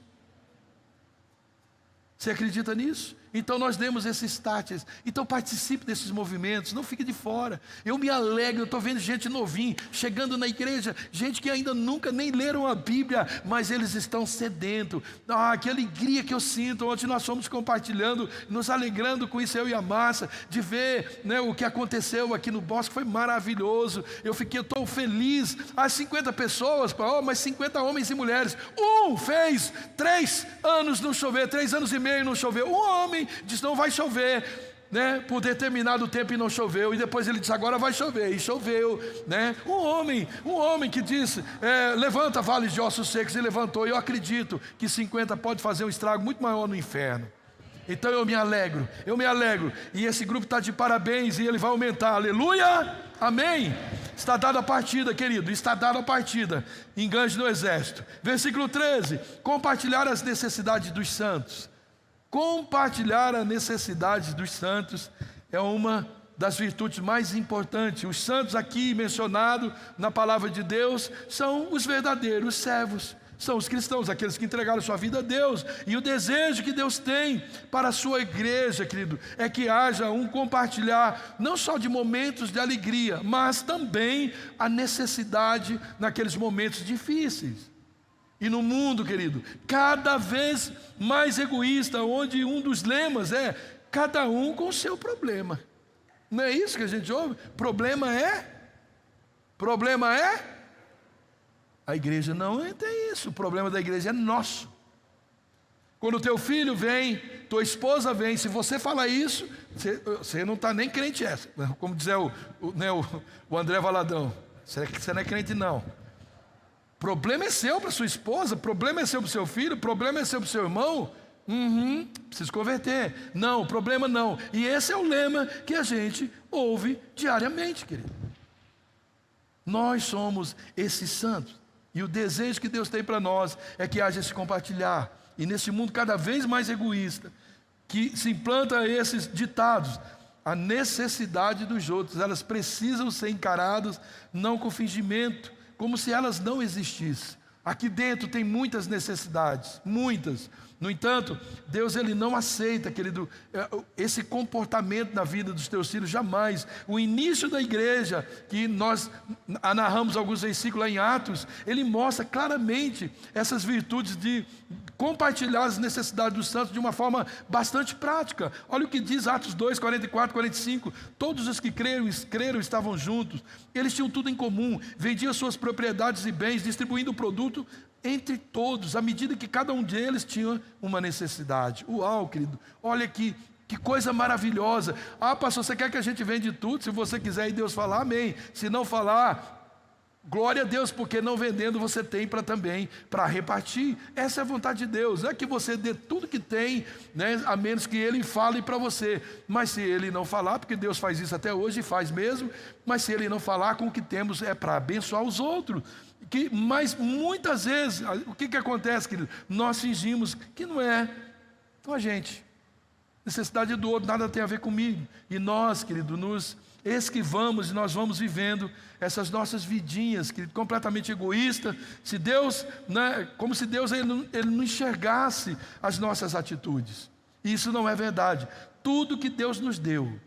Você acredita nisso? Então nós demos esses starts. Então participe desses movimentos, não fique de fora. Eu me alegro, eu estou vendo gente novinha chegando na igreja, gente que ainda nunca nem leram a Bíblia, mas eles estão sedentos. Que alegria que eu sinto. Ontem nós fomos compartilhando, nos alegrando com isso, eu e a Márcia, de ver, né, o que aconteceu aqui no Bosque. Foi maravilhoso. Eu estou feliz. As 50 pessoas, mas 50 homens e mulheres. Fez 3 anos não chover, 3 anos e meio não choveu. Um homem diz, não vai chover, né, por determinado tempo, e não choveu, e depois ele diz, agora vai chover, e choveu, né? Um homem que disse, levanta vales de ossos secos, e levantou. Eu acredito que 50 pode fazer um estrago muito maior no inferno. Então eu me alegro, e esse grupo está de parabéns, e ele vai aumentar, aleluia, amém. Está dada a partida, querido, está dada a partida. Engane no exército. Versículo 13, compartilhar as necessidades dos santos. Compartilhar a necessidade dos santos é uma das virtudes mais importantes. Os santos aqui mencionados na palavra de Deus são os verdadeiros servos, são os cristãos, aqueles que entregaram sua vida a Deus. E o desejo que Deus tem para a sua igreja, querido, é que haja um compartilhar, não só de momentos de alegria, mas também a necessidade naqueles momentos difíceis. E no mundo, querido, cada vez mais egoísta, onde um dos lemas é cada um com o seu problema. Não é isso que a gente ouve? Problema é? A igreja não tem isso. O problema da igreja é nosso. Quando o teu filho vem, tua esposa vem, se você falar isso, você não está nem crente essa. Como diz o André Valadão, você não é crente não. Problema é seu para sua esposa, problema é seu para o seu filho, problema é seu para o seu irmão. Precisa converter. Não, problema não. E esse é o lema que a gente ouve diariamente, querido. Nós somos esses santos. E o desejo que Deus tem para nós é que haja esse compartilhar. E nesse mundo cada vez mais egoísta, que se implanta esses ditados, a necessidade dos outros, elas precisam ser encaradas não com fingimento, como se elas não existissem. Aqui dentro tem muitas necessidades, muitas. No entanto, Deus ele não aceita, querido, esse comportamento na vida dos teus filhos, jamais. O início da igreja, que nós narramos alguns versículos lá em Atos, ele mostra claramente essas virtudes de compartilhar as necessidades dos santos de uma forma bastante prática. Olha o que diz Atos 2, 44, 45. Todos os que creram estavam juntos, eles tinham tudo em comum, vendiam suas propriedades e bens, distribuindo o produto entre todos, à medida que cada um deles tinha uma necessidade. Uau, querido, olha aqui, que coisa maravilhosa. Ah, pastor, você quer que a gente vende tudo? Se você quiser e Deus falar, amém. Se não falar, glória a Deus, porque não vendendo você tem para repartir. Essa é a vontade de Deus, não é que você dê tudo que tem, né, a menos que Ele fale para você. Mas se Ele não falar, porque Deus faz isso até hoje e faz mesmo, mas se Ele não falar, com o que temos é para abençoar os outros. Mas muitas vezes, o que acontece, querido? Nós fingimos que não é com a gente. Necessidade do outro, nada tem a ver comigo. E nós, querido, nos esquivamos e nós vamos vivendo essas nossas vidinhas, querido, completamente egoístas. Se Deus, né, como se Deus ele não enxergasse as nossas atitudes. E isso não é verdade. Tudo que Deus nos deu,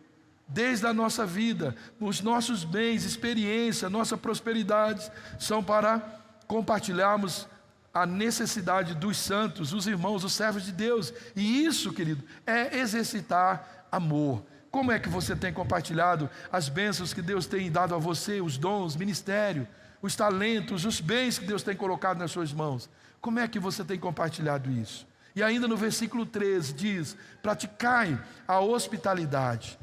desde a nossa vida, os nossos bens, experiência, nossa prosperidade, são para compartilharmos a necessidade dos santos, os irmãos, os servos de Deus. E isso, querido, é exercitar amor. Como é que você tem compartilhado as bênçãos que Deus tem dado a você, os dons, ministério, os talentos, os bens que Deus tem colocado nas suas mãos? Como é que você tem compartilhado isso? E ainda no versículo 13 diz: praticai a hospitalidade.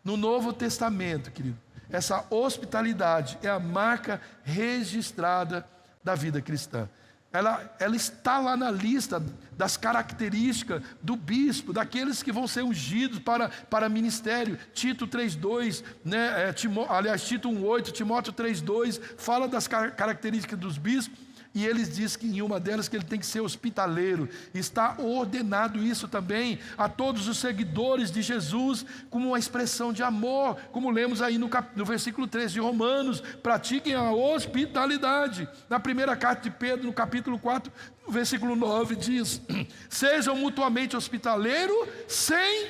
No Novo Testamento, querido, essa hospitalidade é a marca registrada da vida cristã. Ela está lá na lista das características do bispo, daqueles que vão ser ungidos para ministério. Tito 3,2, né, Tito 1,8, Timóteo 3,2, fala das características dos bispos. E ele diz que em uma delas que ele tem que ser hospitaleiro. Está ordenado isso também a todos os seguidores de Jesus como uma expressão de amor, como lemos aí no versículo 13 de Romanos: pratiquem a hospitalidade. Na primeira carta de Pedro, no capítulo 4, no versículo 9, diz: sejam mutuamente hospitaleiros sem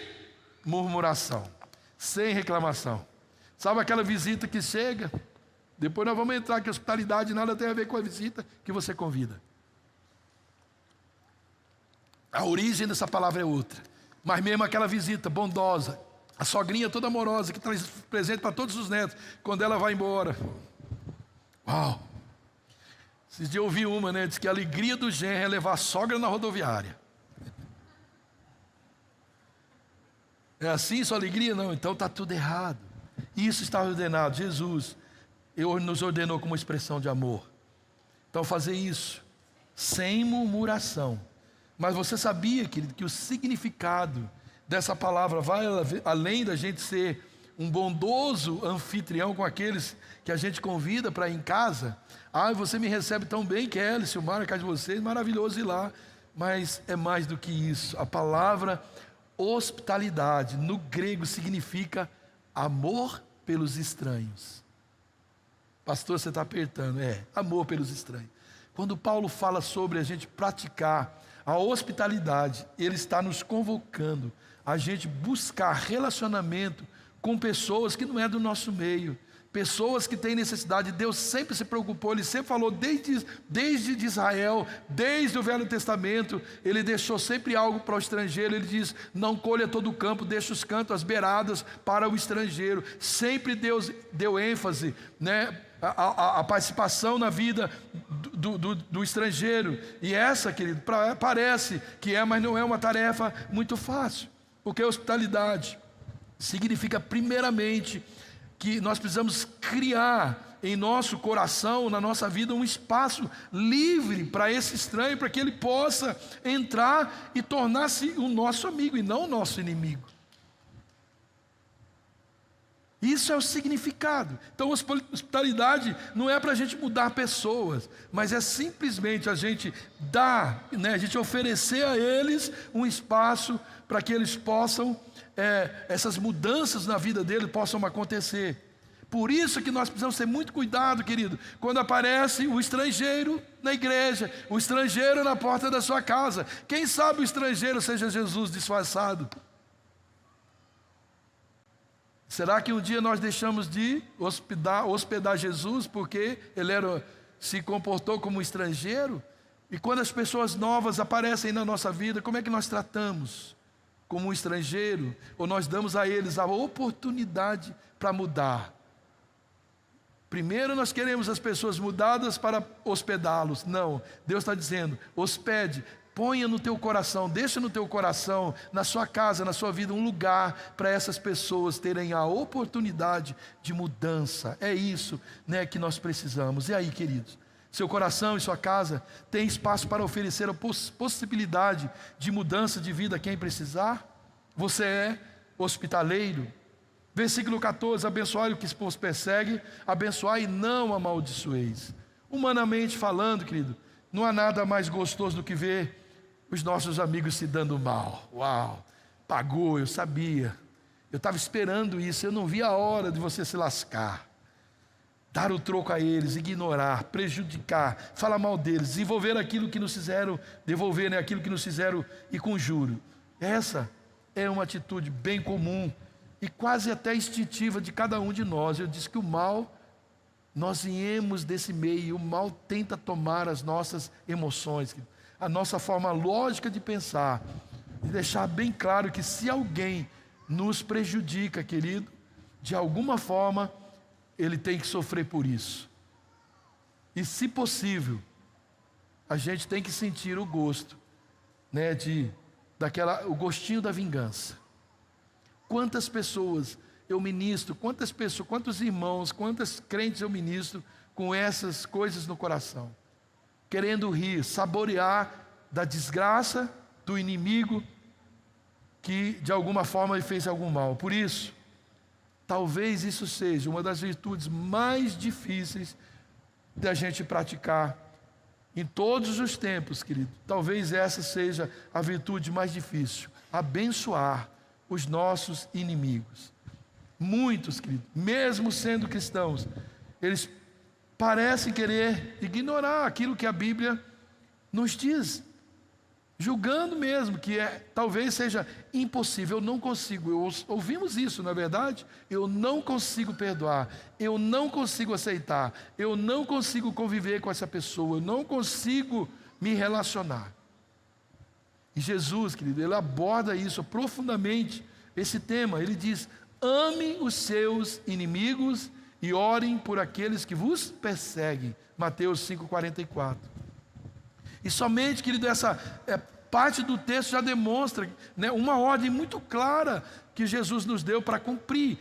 murmuração, sem reclamação. Sabe aquela visita que chega? Depois nós vamos entrar que a hospitalidade nada tem a ver com a visita que você convida. A origem dessa palavra é outra. Mas mesmo aquela visita bondosa, a sogrinha toda amorosa que traz presente para todos os netos, quando ela vai embora. Uau! Esses dias eu ouvi uma, né? Diz que a alegria do genro é levar a sogra na rodoviária. É assim sua alegria? Não, então está tudo errado. Isso está ordenado. Jesus nos ordenou como expressão de amor. Então fazer isso sem murmuração. Mas você sabia, querido, que o significado dessa palavra vai além da gente ser um bondoso anfitrião com aqueles que a gente convida para ir em casa? Ah, você me recebe tão bem, Kelly, Silmar, a casa de vocês, maravilhoso ir lá. Mas é mais do que isso. A palavra hospitalidade no grego significa amor pelos estranhos. Pastor, você está apertando. Amor pelos estranhos. Quando Paulo fala sobre a gente praticar a hospitalidade, ele está nos convocando a gente buscar relacionamento com pessoas que não é do nosso meio, pessoas que têm necessidade. Deus sempre se preocupou, Ele sempre falou desde Israel, desde o Velho Testamento, Ele deixou sempre algo para o estrangeiro. Ele diz: não colha todo o campo, deixa os cantos, as beiradas para o estrangeiro. Sempre Deus deu ênfase, né, a participação na vida do estrangeiro. E essa, querido, parece que mas não é uma tarefa muito fácil, porque a hospitalidade significa primeiramente que nós precisamos criar em nosso coração, na nossa vida, um espaço livre para esse estranho, para que ele possa entrar e tornar-se o nosso amigo e não o nosso inimigo. Isso é o significado. Então, hospitalidade não é para a gente mudar pessoas, mas é simplesmente a gente dar, né, a gente oferecer a eles um espaço para que eles possam, essas mudanças na vida deles possam acontecer. Por isso que nós precisamos ter muito cuidado, querido, quando aparece o estrangeiro na igreja, o estrangeiro na porta da sua casa. Quem sabe o estrangeiro seja Jesus disfarçado? Será que um dia nós deixamos de hospedar Jesus porque ele se comportou como estrangeiro? E quando as pessoas novas aparecem na nossa vida, como é que nós tratamos? Como um estrangeiro? Ou nós damos a eles a oportunidade para mudar? Primeiro nós queremos as pessoas mudadas para hospedá-los. Não, Deus está dizendo, hospede, ponha no teu coração, deixa no teu coração, na sua casa, na sua vida, um lugar para essas pessoas terem a oportunidade de mudança. É isso, né, que nós precisamos. E aí, queridos? Seu coração e sua casa tem espaço para oferecer a possibilidade de mudança de vida a quem precisar? Você é hospitaleiro? Versículo 14, abençoai o que vos persegue, abençoai e não amaldiçoeis. Humanamente falando, querido, não há nada mais gostoso do que ver os nossos amigos se dando mal. Uau, pagou, eu sabia, eu estava esperando isso, eu não vi a hora de você se lascar. Dar o troco a eles, ignorar, prejudicar, falar mal deles, desenvolver aquilo que nos fizeram, devolver, né, aquilo que nos fizeram e com juro. Essa é uma atitude bem comum e quase até instintiva de cada um de nós. Eu disse que o mal, nós viemos desse meio, o mal tenta tomar as nossas emoções, a nossa forma lógica de pensar, e deixar bem claro que se alguém nos prejudica, querido, de alguma forma, ele tem que sofrer por isso. E se possível, a gente tem que sentir o gosto, né, o gostinho da vingança. Quantas pessoas eu ministro, quantos irmãos, quantas crentes eu ministro com essas coisas no coração, querendo rir, saborear da desgraça do inimigo que de alguma forma lhe fez algum mal. Por isso, talvez isso seja uma das virtudes mais difíceis da gente praticar em todos os tempos, querido. Talvez essa seja a virtude mais difícil, abençoar os nossos inimigos. Muitos, querido, mesmo sendo cristãos, eles parecem querer ignorar aquilo que a Bíblia nos diz, julgando mesmo que talvez seja impossível. Eu não consigo, ouvimos isso, não é verdade? Eu não consigo perdoar, eu não consigo aceitar, eu não consigo conviver com essa pessoa, eu não consigo me relacionar. E Jesus, querido, ele aborda isso profundamente, esse tema. Ele diz: ame os seus inimigos e orem por aqueles que vos perseguem. Mateus 5,44. E somente, querido, essa parte do texto já demonstra, né, uma ordem muito clara que Jesus nos deu para cumprir.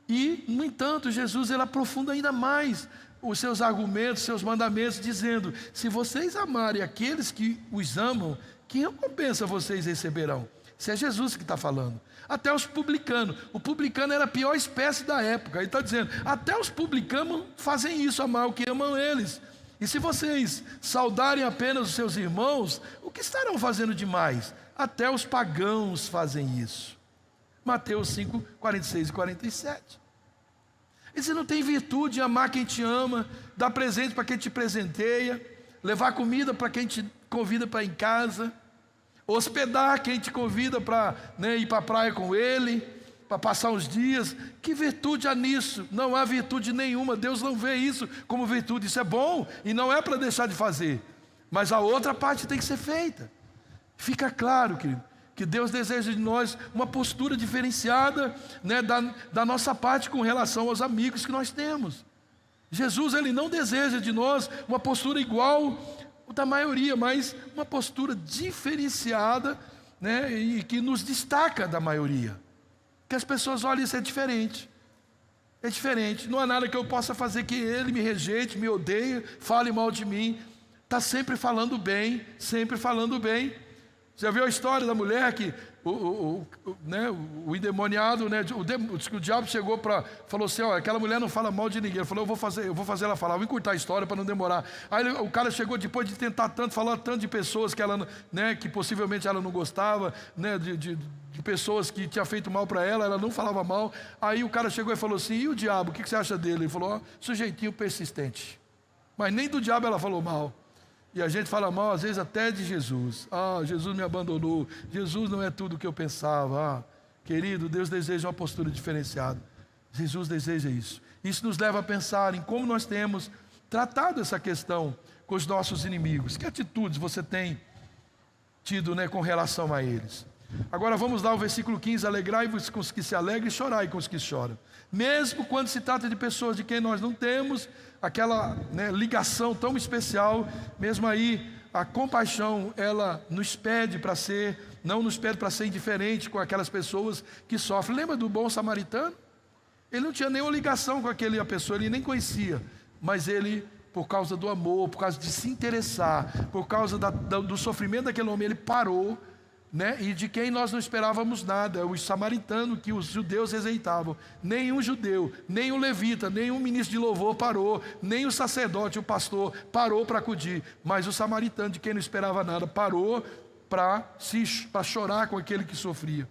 E, no entanto, Jesus ele aprofunda ainda mais os seus argumentos, seus mandamentos, dizendo: se vocês amarem aqueles que os amam, que recompensa vocês receberão? Isso é Jesus que está falando. Até os publicanos. O publicano era a pior espécie da época. Ele está dizendo, até os publicanos fazem isso, amar o que amam eles. E se vocês saudarem apenas os seus irmãos, o que estarão fazendo demais? Até os pagãos fazem isso. Mateus 5, 46 e 47. E se não tem virtude em amar quem te ama, dar presente para quem te presenteia, levar comida para quem te convida para ir em casa, hospedar quem te convida para, né, ir para a praia com ele, para passar uns dias, que virtude há nisso? Não há virtude nenhuma. Deus não vê isso como virtude. Isso é bom e não é para deixar de fazer, mas a outra parte tem que ser feita. Fica claro, querido, que Deus deseja de nós uma postura diferenciada, né, da nossa parte com relação aos amigos que nós temos. Jesus, ele não deseja de nós uma postura igual da maioria, mas uma postura diferenciada, né, e que nos destaca da maioria. Que as pessoas olhem, isso é diferente. É diferente. Não há nada que eu possa fazer que ele me rejeite, me odeie, fale mal de mim. Está sempre falando bem, sempre falando bem. Já viu a história da mulher que o endemoniado, né, o diabo chegou falou assim: ó, aquela mulher não fala mal de ninguém. Ele falou: eu vou fazer ela falar, vou encurtar a história para não demorar. Aí o cara chegou, depois de tentar tanto, falar tanto de pessoas que ela, né, que possivelmente ela não gostava, né, de pessoas que tinha feito mal para ela não falava mal. Aí o cara chegou e falou assim: e o diabo, o que você acha dele? Ele falou: ó, sujeitinho persistente. Mas nem do diabo ela falou mal. E a gente fala mal, às vezes, até de Jesus. Ah, Jesus me abandonou. Jesus não é tudo o que eu pensava. Ah, querido, Deus deseja uma postura diferenciada. Jesus deseja isso. Isso nos leva a pensar em como nós temos tratado essa questão com os nossos inimigos? Que atitudes você tem tido, né, com relação a eles? Agora vamos lá ao versículo 15: alegrai-vos com os que se alegram e chorai com os que choram. Mesmo quando se trata de pessoas de quem nós não temos aquela, né, ligação tão especial, mesmo aí a compaixão, ela nos pede para ser, não nos pede para ser indiferente com aquelas pessoas que sofrem. Lembra do bom samaritano? Ele não tinha nenhuma ligação com aquela pessoa, ele nem conhecia, mas ele, por causa do amor, por causa de se interessar, por causa do sofrimento daquele homem, ele parou, né? E de quem nós não esperávamos nada, o samaritano que os judeus rejeitavam. Nenhum judeu, nem o levita, nem o ministro de louvor parou, nem o sacerdote, o pastor parou para acudir, mas o samaritano, de quem não esperava nada, parou para chorar com aquele que sofria.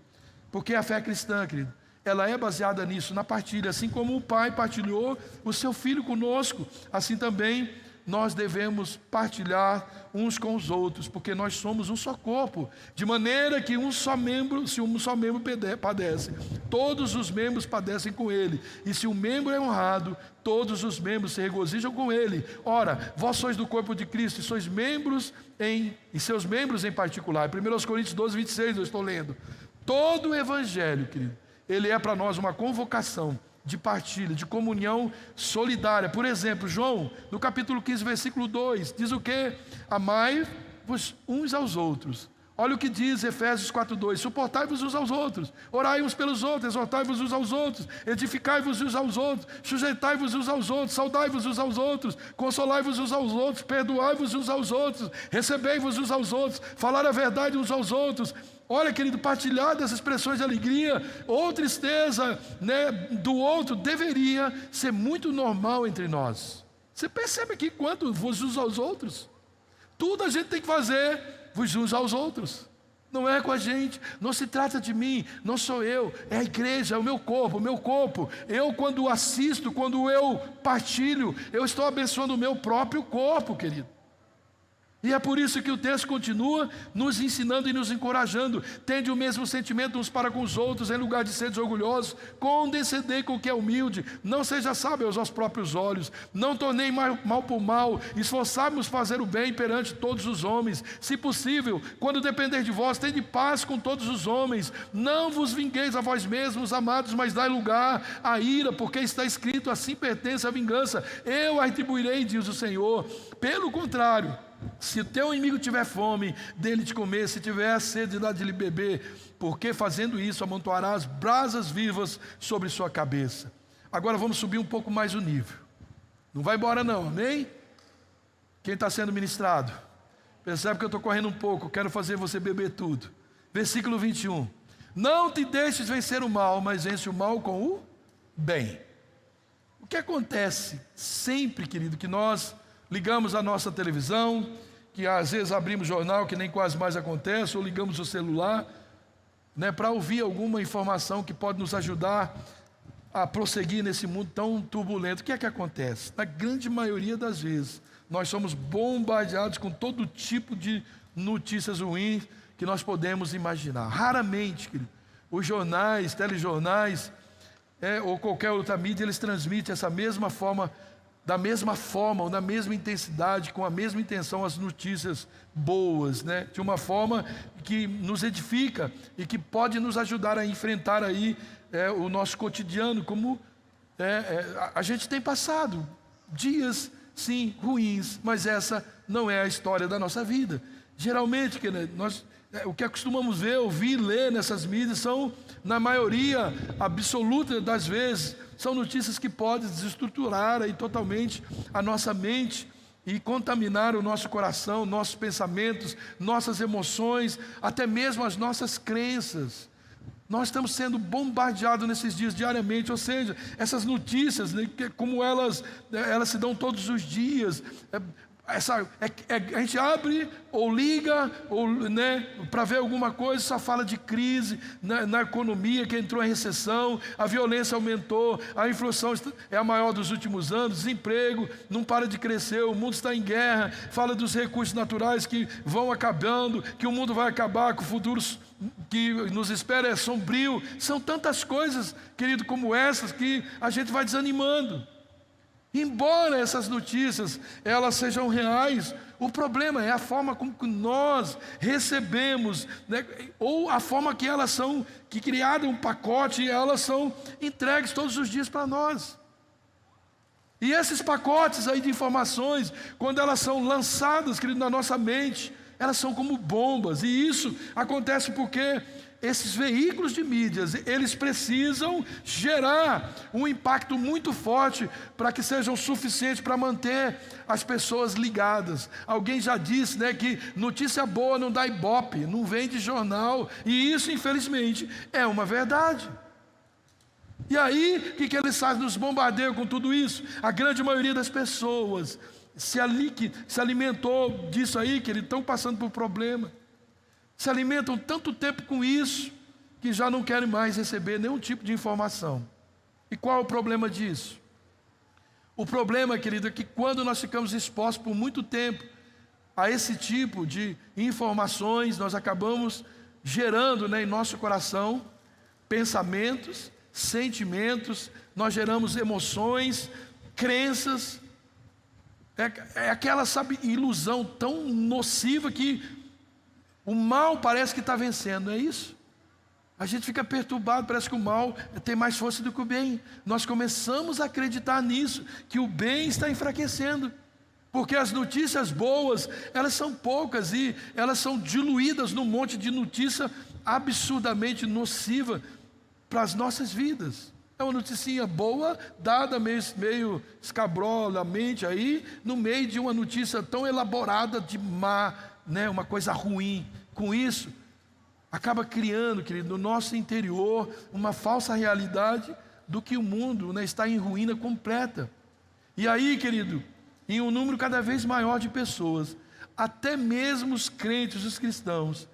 Porque a fé cristã, querido, ela é baseada nisso, na partilha. Assim como o Pai partilhou o seu Filho conosco, assim também nós devemos partilhar uns com os outros, porque nós somos um só corpo, de maneira que um só membro, se um só membro padece, todos os membros padecem com ele, e se um membro é honrado, todos os membros se regozijam com ele. Ora, vós sois do corpo de Cristo, e sois membros e seus membros em particular. 1 Coríntios 12, 26, eu estou lendo. Todo o evangelho, querido, ele é para nós uma convocação de partilha, de comunhão solidária. Por exemplo, João, no capítulo 15, versículo 2, diz o quê? Amai-vos uns aos outros. Olha o que diz Efésios 4:2, suportai-vos uns aos outros, orai uns pelos outros, exortai-vos uns aos outros, edificai-vos uns aos outros, sujeitai-vos uns aos outros, saudai-vos uns aos outros, consolai-vos uns aos outros, perdoai-vos uns aos outros, recebei-vos uns aos outros, falar a verdade uns aos outros. Olha, querido, partilhar dessas expressões de alegria ou tristeza, né, do outro deveria ser muito normal entre nós. Você percebe aqui quanto vos uns aos outros? Tudo a gente tem que fazer vos uns aos outros. Não é com a gente, não se trata de mim, não sou eu, é a igreja, é o meu corpo, o meu corpo. Eu, quando assisto, quando eu partilho, eu estou abençoando o meu próprio corpo, querido. E é por isso que o texto continua nos ensinando e nos encorajando. Tende o mesmo sentimento uns para com os outros, em lugar de seres orgulhosos, condescendei com o que é humilde, não seja sábio aos próprios olhos, não tornei mal por mal, esforçai-vos fazer o bem perante todos os homens. Se possível, quando depender de vós, tende paz com todos os homens. Não vos vingueis a vós mesmos, amados, mas dai lugar à ira, porque está escrito: assim pertence a vingança, eu a retribuirei, diz o Senhor. Pelo contrário, se o teu inimigo tiver fome, dele te comer, se tiver sede, dá de lhe beber, porque fazendo isso amontoarás brasas vivas sobre sua cabeça. Agora vamos subir um pouco mais o nível. Não vai embora não, amém? Quem está sendo ministrado? Percebe que eu estou correndo um pouco, quero fazer você beber tudo. Versículo 21. Não te deixes vencer o mal, mas vence o mal com o bem. O que acontece sempre, querido, que nós ligamos a nossa televisão, que às vezes abrimos jornal, que nem quase mais acontece, ou ligamos o celular, né, para ouvir alguma informação que pode nos ajudar a prosseguir nesse mundo tão turbulento. O que é que acontece? Na grande maioria das vezes, nós somos bombardeados com todo tipo de notícias ruins que nós podemos imaginar. Raramente, querido, os jornais, telejornais, ou qualquer outra mídia, eles transmitem essa mesma forma, da mesma forma ou na mesma intensidade, com a mesma intenção, as notícias boas, né? De uma forma que nos edifica e que pode nos ajudar a enfrentar aí o nosso cotidiano, como a gente tem passado dias, sim, ruins, mas essa não é a história da nossa vida. Geralmente, nós, o que acostumamos ver, ouvir, ler nessas mídias são, na maioria absoluta das vezes, são notícias que podem desestruturar aí totalmente a nossa mente e contaminar o nosso coração, nossos pensamentos, nossas emoções, até mesmo as nossas crenças. Nós estamos sendo bombardeados nesses dias diariamente, ou seja, essas notícias, né, como elas se dão todos os dias. A gente abre ou liga né, para ver alguma coisa, só fala de crise na economia, que entrou em recessão, a violência aumentou, a inflação é a maior dos últimos anos, desemprego não para de crescer, o mundo está em guerra, fala dos recursos naturais que vão acabando, que o mundo vai acabar, que o futuro que nos espera é sombrio. São tantas coisas, querido, como essas, que a gente vai desanimando. Embora essas notícias elas sejam reais, o problema é a forma como que nós recebemos, né? Ou a forma que elas são, que criaram um pacote e elas são entregues todos os dias para nós. E esses pacotes aí de informações, quando elas são lançadas, querido, na nossa mente, elas são como bombas. E isso acontece porque esses veículos de mídias, eles precisam gerar um impacto muito forte para que sejam suficientes para manter as pessoas ligadas. Alguém já disse, né, que notícia boa não dá ibope, não vende jornal, e isso, infelizmente, é uma verdade. E aí, o que eles fazem? Nos bombardeiam com tudo isso. A grande maioria das pessoas se alimentou disso aí, que eles estão passando por problema. Se alimentam tanto tempo com isso, que já não querem mais receber nenhum tipo de informação. E qual é o problema disso? O problema, querido, é que quando nós ficamos expostos por muito tempo a esse tipo de informações, nós acabamos gerando, né, em nosso coração pensamentos, sentimentos, nós geramos emoções, crenças. É aquela, sabe, ilusão tão nociva que o mal parece que está vencendo, não é isso? A gente fica perturbado, parece que o mal tem mais força do que o bem. Nós começamos a acreditar nisso, que o bem está enfraquecendo. Porque as notícias boas, elas são poucas e elas são diluídas num monte de notícia absurdamente nociva para as nossas vidas. É uma noticinha boa, dada meio escabrolamente aí, no meio de uma notícia tão elaborada de má, né, uma coisa ruim. Com isso, acaba criando, querido, no nosso interior, uma falsa realidade do que o mundo, né, está em ruína completa. E aí, querido, em um número cada vez maior de pessoas, até mesmo os crentes, os cristãos,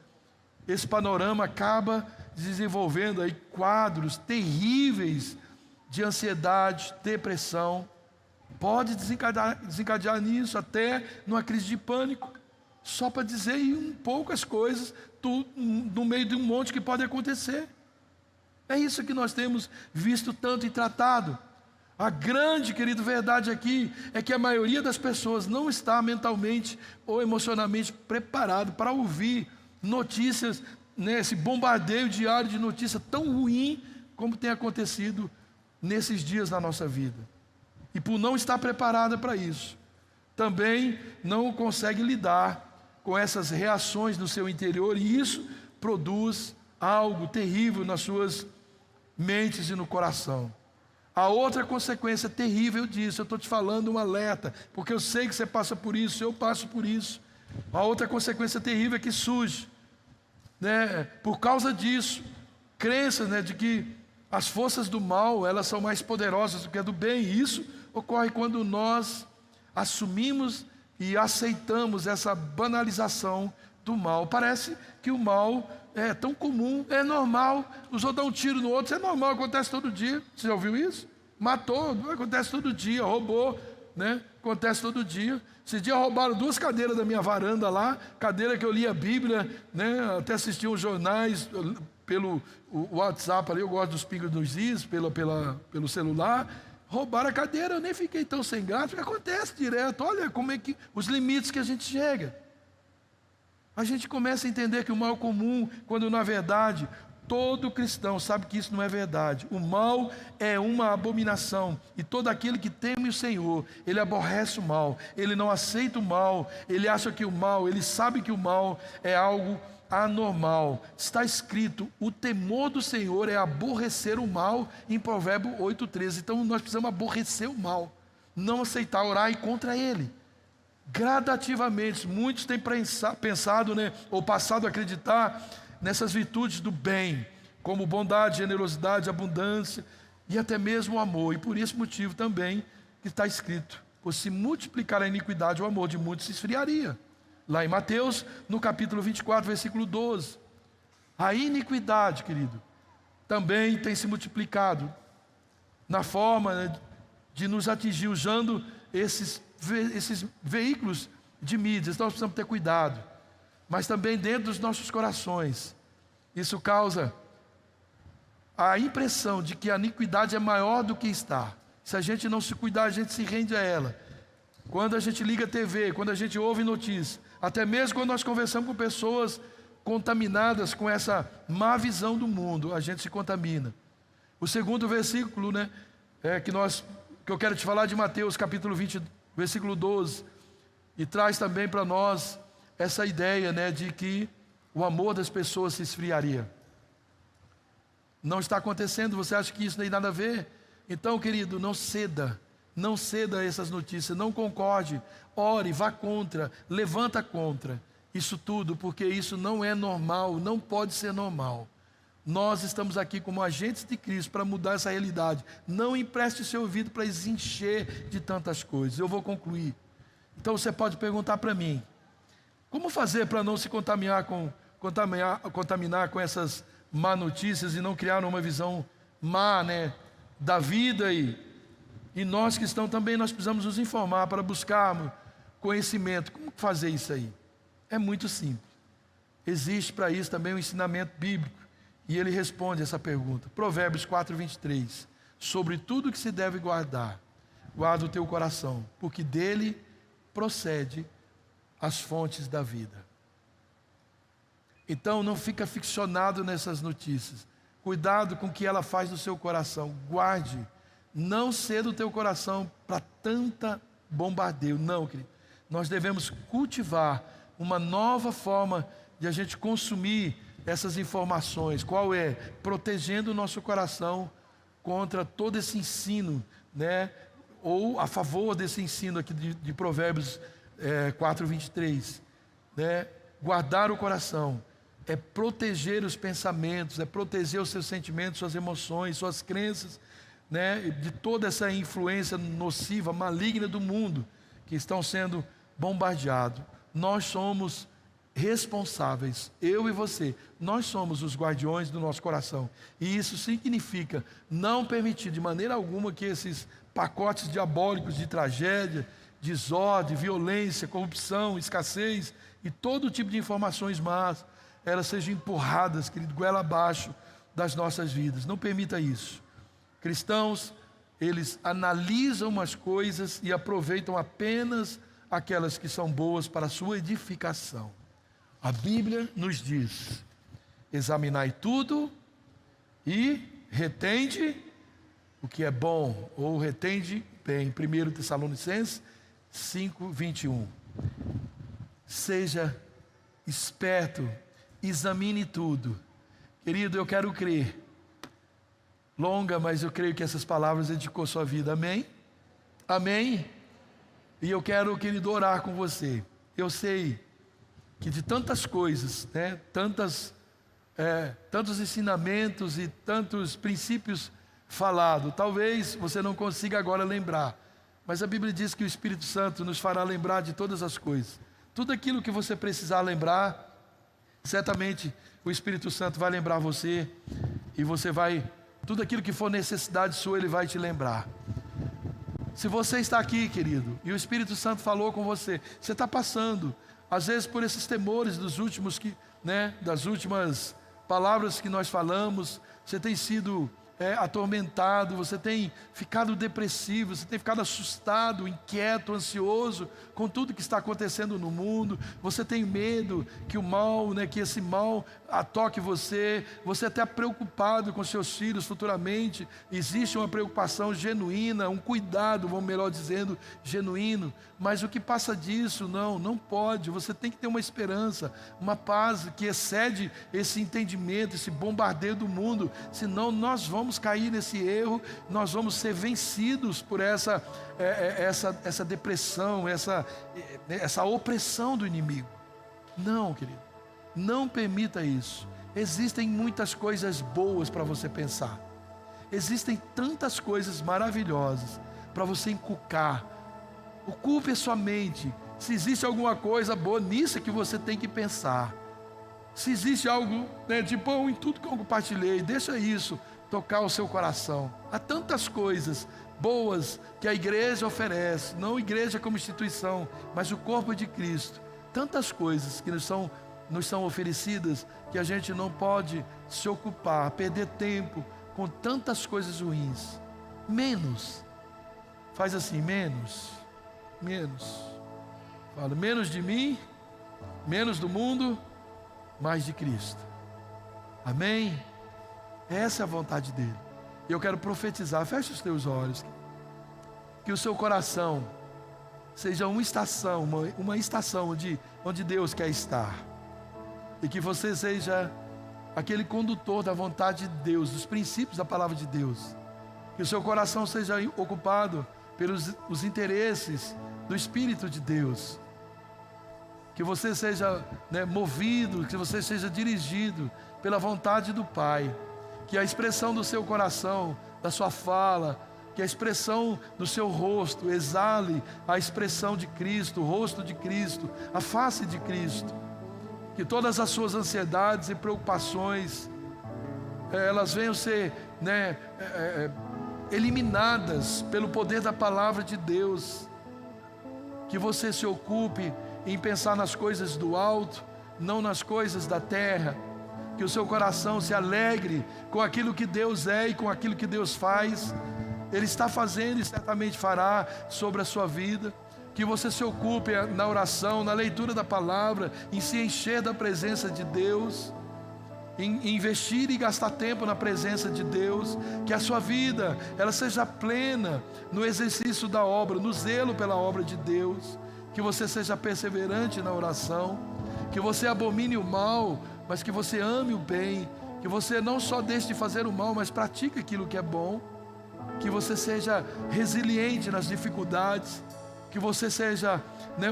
esse panorama acaba desenvolvendo aí quadros terríveis de ansiedade, depressão. Pode desencadear nisso, até numa crise de pânico. Só para dizer poucas coisas, tudo no meio de um monte que pode acontecer. É isso que nós temos visto tanto e tratado. A grande, querido, verdade aqui é que a maioria das pessoas não está mentalmente ou emocionalmente preparado para ouvir notícias, né, esse bombardeio diário de notícia tão ruim como tem acontecido nesses dias na nossa vida. E por não estar preparada para isso, também não consegue lidar com essas reações no seu interior, e isso produz algo terrível nas suas mentes e no coração. A outra consequência terrível disso, eu estou te falando um alerta, porque eu sei que você passa por isso, eu passo por isso. A outra consequência terrível é que surge, né, por causa disso, crenças, né, de que as forças do mal, elas são mais poderosas do que a do bem. E isso ocorre quando nós assumimos e aceitamos essa banalização do mal. Parece que o mal é tão comum, é normal. Os outros dão um tiro no outro, isso é normal, acontece todo dia. Você já ouviu isso? Matou, acontece todo dia. Roubou, né? Acontece todo dia. Esse dia roubaram 2 cadeiras da minha varanda lá, cadeira que eu lia a Bíblia, né? Até assistia os jornais pelo WhatsApp ali, eu gosto dos pingos dos is, pelo celular. Roubaram a cadeira, eu nem fiquei tão sem graça, porque acontece direto. Olha como é que os limites que a gente chega. A gente começa a entender que o mal é comum, quando na verdade todo cristão sabe que isso não é verdade. O mal é uma abominação, e todo aquele que teme o Senhor, ele aborrece o mal, ele não aceita o mal, ele acha que o mal, ele sabe que o mal é algo anormal. Está escrito, o temor do Senhor é aborrecer o mal, em Provérbio 8,13. Então nós precisamos aborrecer o mal, não aceitar, orar e contra ele. Gradativamente, muitos têm pensado, né, ou passado a acreditar nessas virtudes do bem, como bondade, generosidade, abundância e até mesmo o amor. E por esse motivo também que está escrito, por se multiplicar a iniquidade, o amor de muitos se esfriaria. Lá em Mateus, no capítulo 24, versículo 12. A iniquidade, querido, também tem se multiplicado na forma, né, de nos atingir, usando esses veículos de mídias. Então nós precisamos ter cuidado. Mas também dentro dos nossos corações, isso causa a impressão de que a iniquidade é maior do que está. Se a gente não se cuidar, a gente se rende a ela. Quando a gente liga a TV, quando a gente ouve notícias, até mesmo quando nós conversamos com pessoas contaminadas com essa má visão do mundo, a gente se contamina. O segundo versículo, né, que eu quero te falar, de Mateus capítulo 20, versículo 12, e traz também para nós essa ideia, né, de que o amor das pessoas se esfriaria. Não está acontecendo, você acha que isso não tem nada a ver? Então, querido, não ceda a essas notícias, não concorde, ore, vá contra, levanta contra isso tudo, porque isso não é normal, não pode ser normal. Nós estamos aqui como agentes de Cristo para mudar essa realidade. Não empreste o seu ouvido para encher de tantas coisas. Eu vou concluir. Então você pode perguntar para mim, como fazer para não se contaminar com essas má notícias e não criar uma visão má, né, da vida? E nós cristãos também, nós precisamos nos informar para buscarmos conhecimento. Como fazer isso aí? É muito simples. Existe para isso também um ensinamento bíblico. E ele responde essa pergunta. Provérbios 4:23. Sobre tudo que se deve guardar, guarda o teu coração, porque dele procede as fontes da vida. Então não fica ficcionado nessas notícias. Cuidado com o que ela faz no seu coração. Guarde. Não ceda o teu coração para tanta bombardeio. Não, querido. Nós devemos cultivar uma nova forma de a gente consumir essas informações. Qual é? Protegendo o nosso coração contra todo esse ensino, né? Ou a favor desse ensino aqui de Provérbios 4:23, né? Guardar o coração é proteger os pensamentos, é proteger os seus sentimentos, suas emoções, suas crenças, né? De toda essa influência nociva, maligna do mundo que estão sendo bombardeados. Nós somos responsáveis, eu e você, nós somos os guardiões do nosso coração. E isso significa não permitir de maneira alguma que esses pacotes diabólicos de tragédia, desordem, violência, corrupção, escassez e todo tipo de informações más, elas sejam empurradas, querido, goela abaixo das nossas vidas. Não permita isso. Cristãos, eles analisam as coisas e aproveitam apenas aquelas que são boas para a sua edificação. A Bíblia nos diz: examinai tudo e retende o que é bom, ou retende bem. 1 Tessalonicenses 5:21. Seja esperto, examine tudo. Querido, eu quero crer. Longa, mas eu creio que essas palavras edificou sua vida. Amém? Amém? E eu quero, querido, orar com você. Eu sei que de tantas coisas, né, tantos ensinamentos e tantos princípios falados, talvez você não consiga agora lembrar, mas a Bíblia diz que o Espírito Santo nos fará lembrar de todas as coisas. Tudo aquilo que você precisar lembrar, certamente o Espírito Santo vai lembrar você, e você vai, tudo aquilo que for necessidade sua, Ele vai te lembrar. Se você está aqui, querido, e o Espírito Santo falou com você, você está passando, às vezes, por esses temores das últimas palavras que nós falamos, você tem sido atormentado, você tem ficado depressivo, você tem ficado assustado, inquieto, ansioso com tudo que está acontecendo no mundo, você tem medo que o mal, que esse mal toque você, você está preocupado com seus filhos futuramente, existe uma preocupação genuína, um cuidado, vamos melhor dizendo, genuíno, mas o que passa disso, não pode, você tem que ter uma esperança, uma paz que excede esse entendimento, esse bombardeio do mundo, senão nós vamos cair nesse erro, nós vamos ser vencidos por essa depressão, essa opressão do inimigo. Não, querido, não permita isso. Existem muitas coisas boas para você pensar, existem tantas coisas maravilhosas para você inculcar. Ocupe a sua mente. Se existe alguma coisa boa nisso, é que você tem que pensar. Se existe algo de bom em tudo que eu compartilhei, deixa isso tocar o seu coração. Há tantas coisas boas que a igreja oferece, não a igreja como instituição, mas o corpo de Cristo. Tantas coisas que nos são oferecidas, que a gente não pode se ocupar, perder tempo com tantas coisas ruins. Faz assim, menos. Fala, menos de mim, menos do mundo, mais de Cristo. Amém? Essa é a vontade dele. E eu quero profetizar, feche os teus olhos, que o seu coração seja uma estação onde Deus quer estar. E que você seja aquele condutor da vontade de Deus, dos princípios da palavra de Deus. Que o seu coração seja ocupado pelos os interesses do Espírito de Deus. Que você seja movido, que você seja dirigido pela vontade do Pai. Que a expressão do seu coração, da sua fala, que a expressão do seu rosto exale a expressão de Cristo, o rosto de Cristo, a face de Cristo. Que todas as suas ansiedades e preocupações, elas venham ser eliminadas pelo poder da palavra de Deus. Que você se ocupe em pensar nas coisas do alto, não nas coisas da terra. Que o seu coração se alegre com aquilo que Deus é e com aquilo que Deus faz. Ele está fazendo e certamente fará sobre a sua vida. Que você se ocupe na oração, na leitura da palavra, em se encher da presença de Deus, em investir e gastar tempo na presença de Deus. Que a sua vida ela seja plena no exercício da obra, no zelo pela obra de Deus. Que você seja perseverante na oração, que você abomine o mal, mas que você ame o bem, que você não só deixe de fazer o mal, mas pratique aquilo que é bom. Que você seja resiliente nas dificuldades, que você seja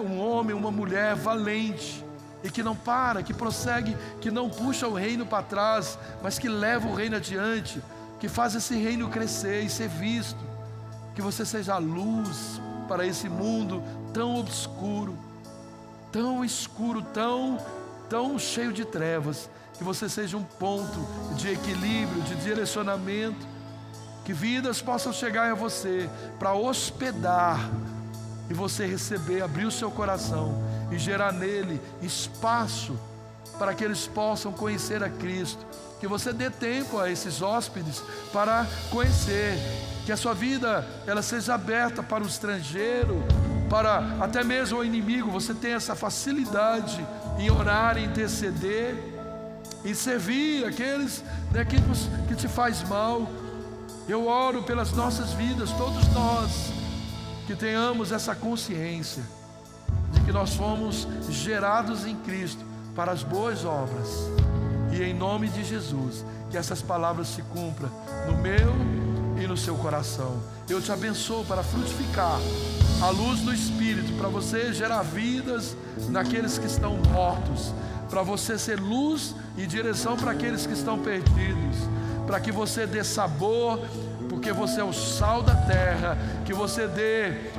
um homem, uma mulher valente, e que não para, que prossegue, que não puxa o reino para trás, mas que leva o reino adiante, que faz esse reino crescer e ser visto. Que você seja a luz para esse mundo tão obscuro, tão escuro, tão cheio de trevas. Que você seja um ponto de equilíbrio, de direcionamento. Que vidas possam chegar a você para hospedar e você receber, abrir o seu coração e gerar nele espaço para que eles possam conhecer a Cristo. Que você dê tempo a esses hóspedes para conhecer. Que a sua vida ela seja aberta para o estrangeiro, para até mesmo o inimigo. Você tem essa facilidade em orar, em interceder, em servir aqueles que te faz mal. Eu oro pelas nossas vidas, todos nós, que tenhamos essa consciência de que nós fomos gerados em Cristo para as boas obras. E em nome de Jesus, que essas palavras se cumpram no meu e no seu coração. Eu te abençoo para frutificar a luz do Espírito, para você gerar vidas naqueles que estão mortos, para você ser luz e direção para aqueles que estão perdidos, para que você dê sabor, porque você é o sal da terra, que você dê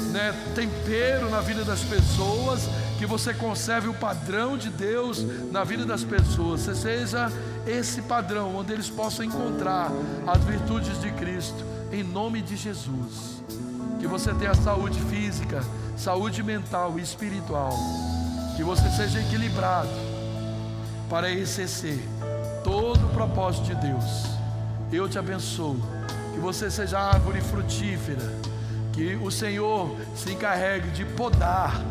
tempero na vida das pessoas, que você conserve o padrão de Deus na vida das pessoas. Você seja esse padrão onde eles possam encontrar as virtudes de Cristo, em nome de Jesus. Que você tenha saúde física, saúde mental e espiritual, que você seja equilibrado para exercer todo o propósito de Deus. Eu te abençoo, que você seja árvore frutífera, que o Senhor se encarregue de podar,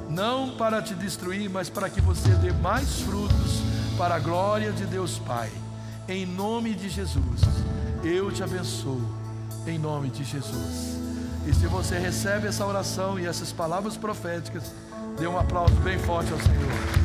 não para te destruir, mas para que você dê mais frutos para a glória de Deus Pai. Em nome de Jesus, eu te abençoo, em nome de Jesus. E se você recebe essa oração e essas palavras proféticas, dê um aplauso bem forte ao Senhor.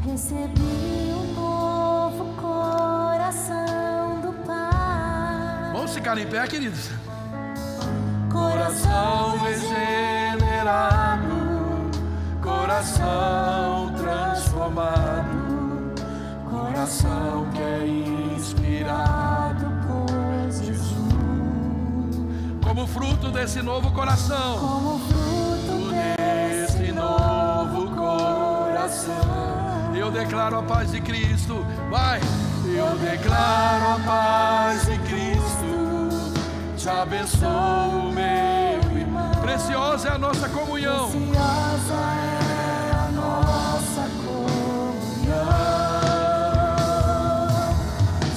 Recebi um novo coração do Pai. Vamos ficar em pé, queridos? Coração regenerado, coração transformado, coração que é inspirado por Jesus. Como fruto desse novo coração, Como fruto desse novo coração, eu declaro a paz de Cristo. Vai! eu declaro a paz de Cristo, abençoo, meu irmão. Preciosa é a nossa comunhão. Preciosa é a nossa comunhão.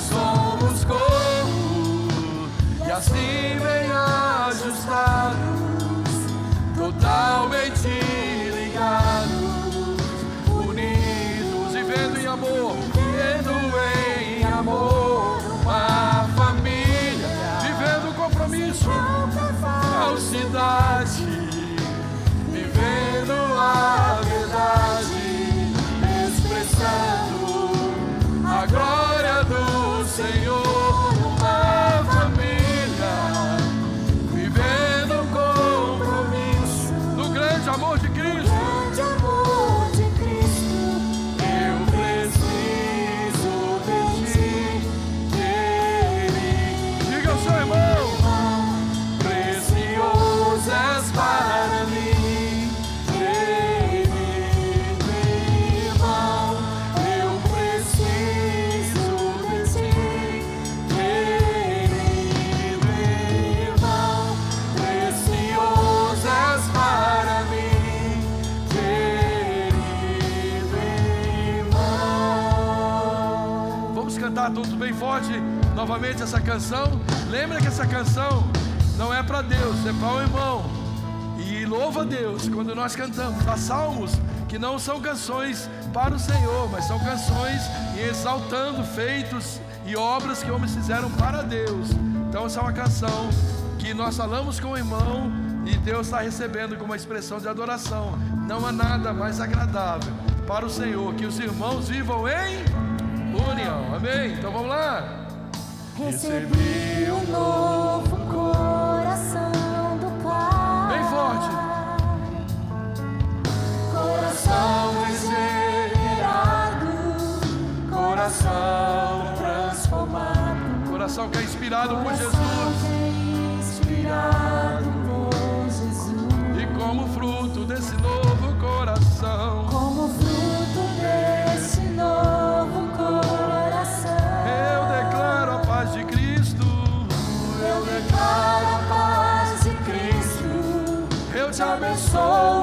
Somos corpo e assim bem ajustados, totalmente ligados, unidos, Vivendo em amor. vivendo em amor, uma família, Vivendo o compromisso. falsidade, vivendo a verdade, expressando a glória do Senhor, uma família, vivendo o compromisso, No grande amor de Cristo. grande amor de Cristo. Eu preciso de ti, querido. Diga ao seu irmão. Precioso és para mim, querido irmão. Eu preciso de ti, querido irmão. Precioso és para mim, querido irmão. Vamos cantar todos bem forte novamente essa canção. Lembra que essa canção não é para Deus, é para o irmão. E louva a Deus quando nós cantamos. Há salmos que não são canções para o Senhor, mas são canções exaltando feitos e obras que homens fizeram para Deus. Então essa é uma canção que nós falamos com o irmão e Deus está recebendo como uma expressão de adoração. Não há nada mais agradável para o Senhor que os irmãos vivam em união. Amém? Então vamos lá. Recebi um novo coração do Pai. Bem forte. Coração regenerado, coração transformado, Coração que é inspirado por coração Jesus. que é inspirado por Jesus. E como fruto desse novo coração, Como fruto desse novo coração, eu declaro a paz de Cristo. eu declaro a paz de Cristo. Eu te Te abençoo,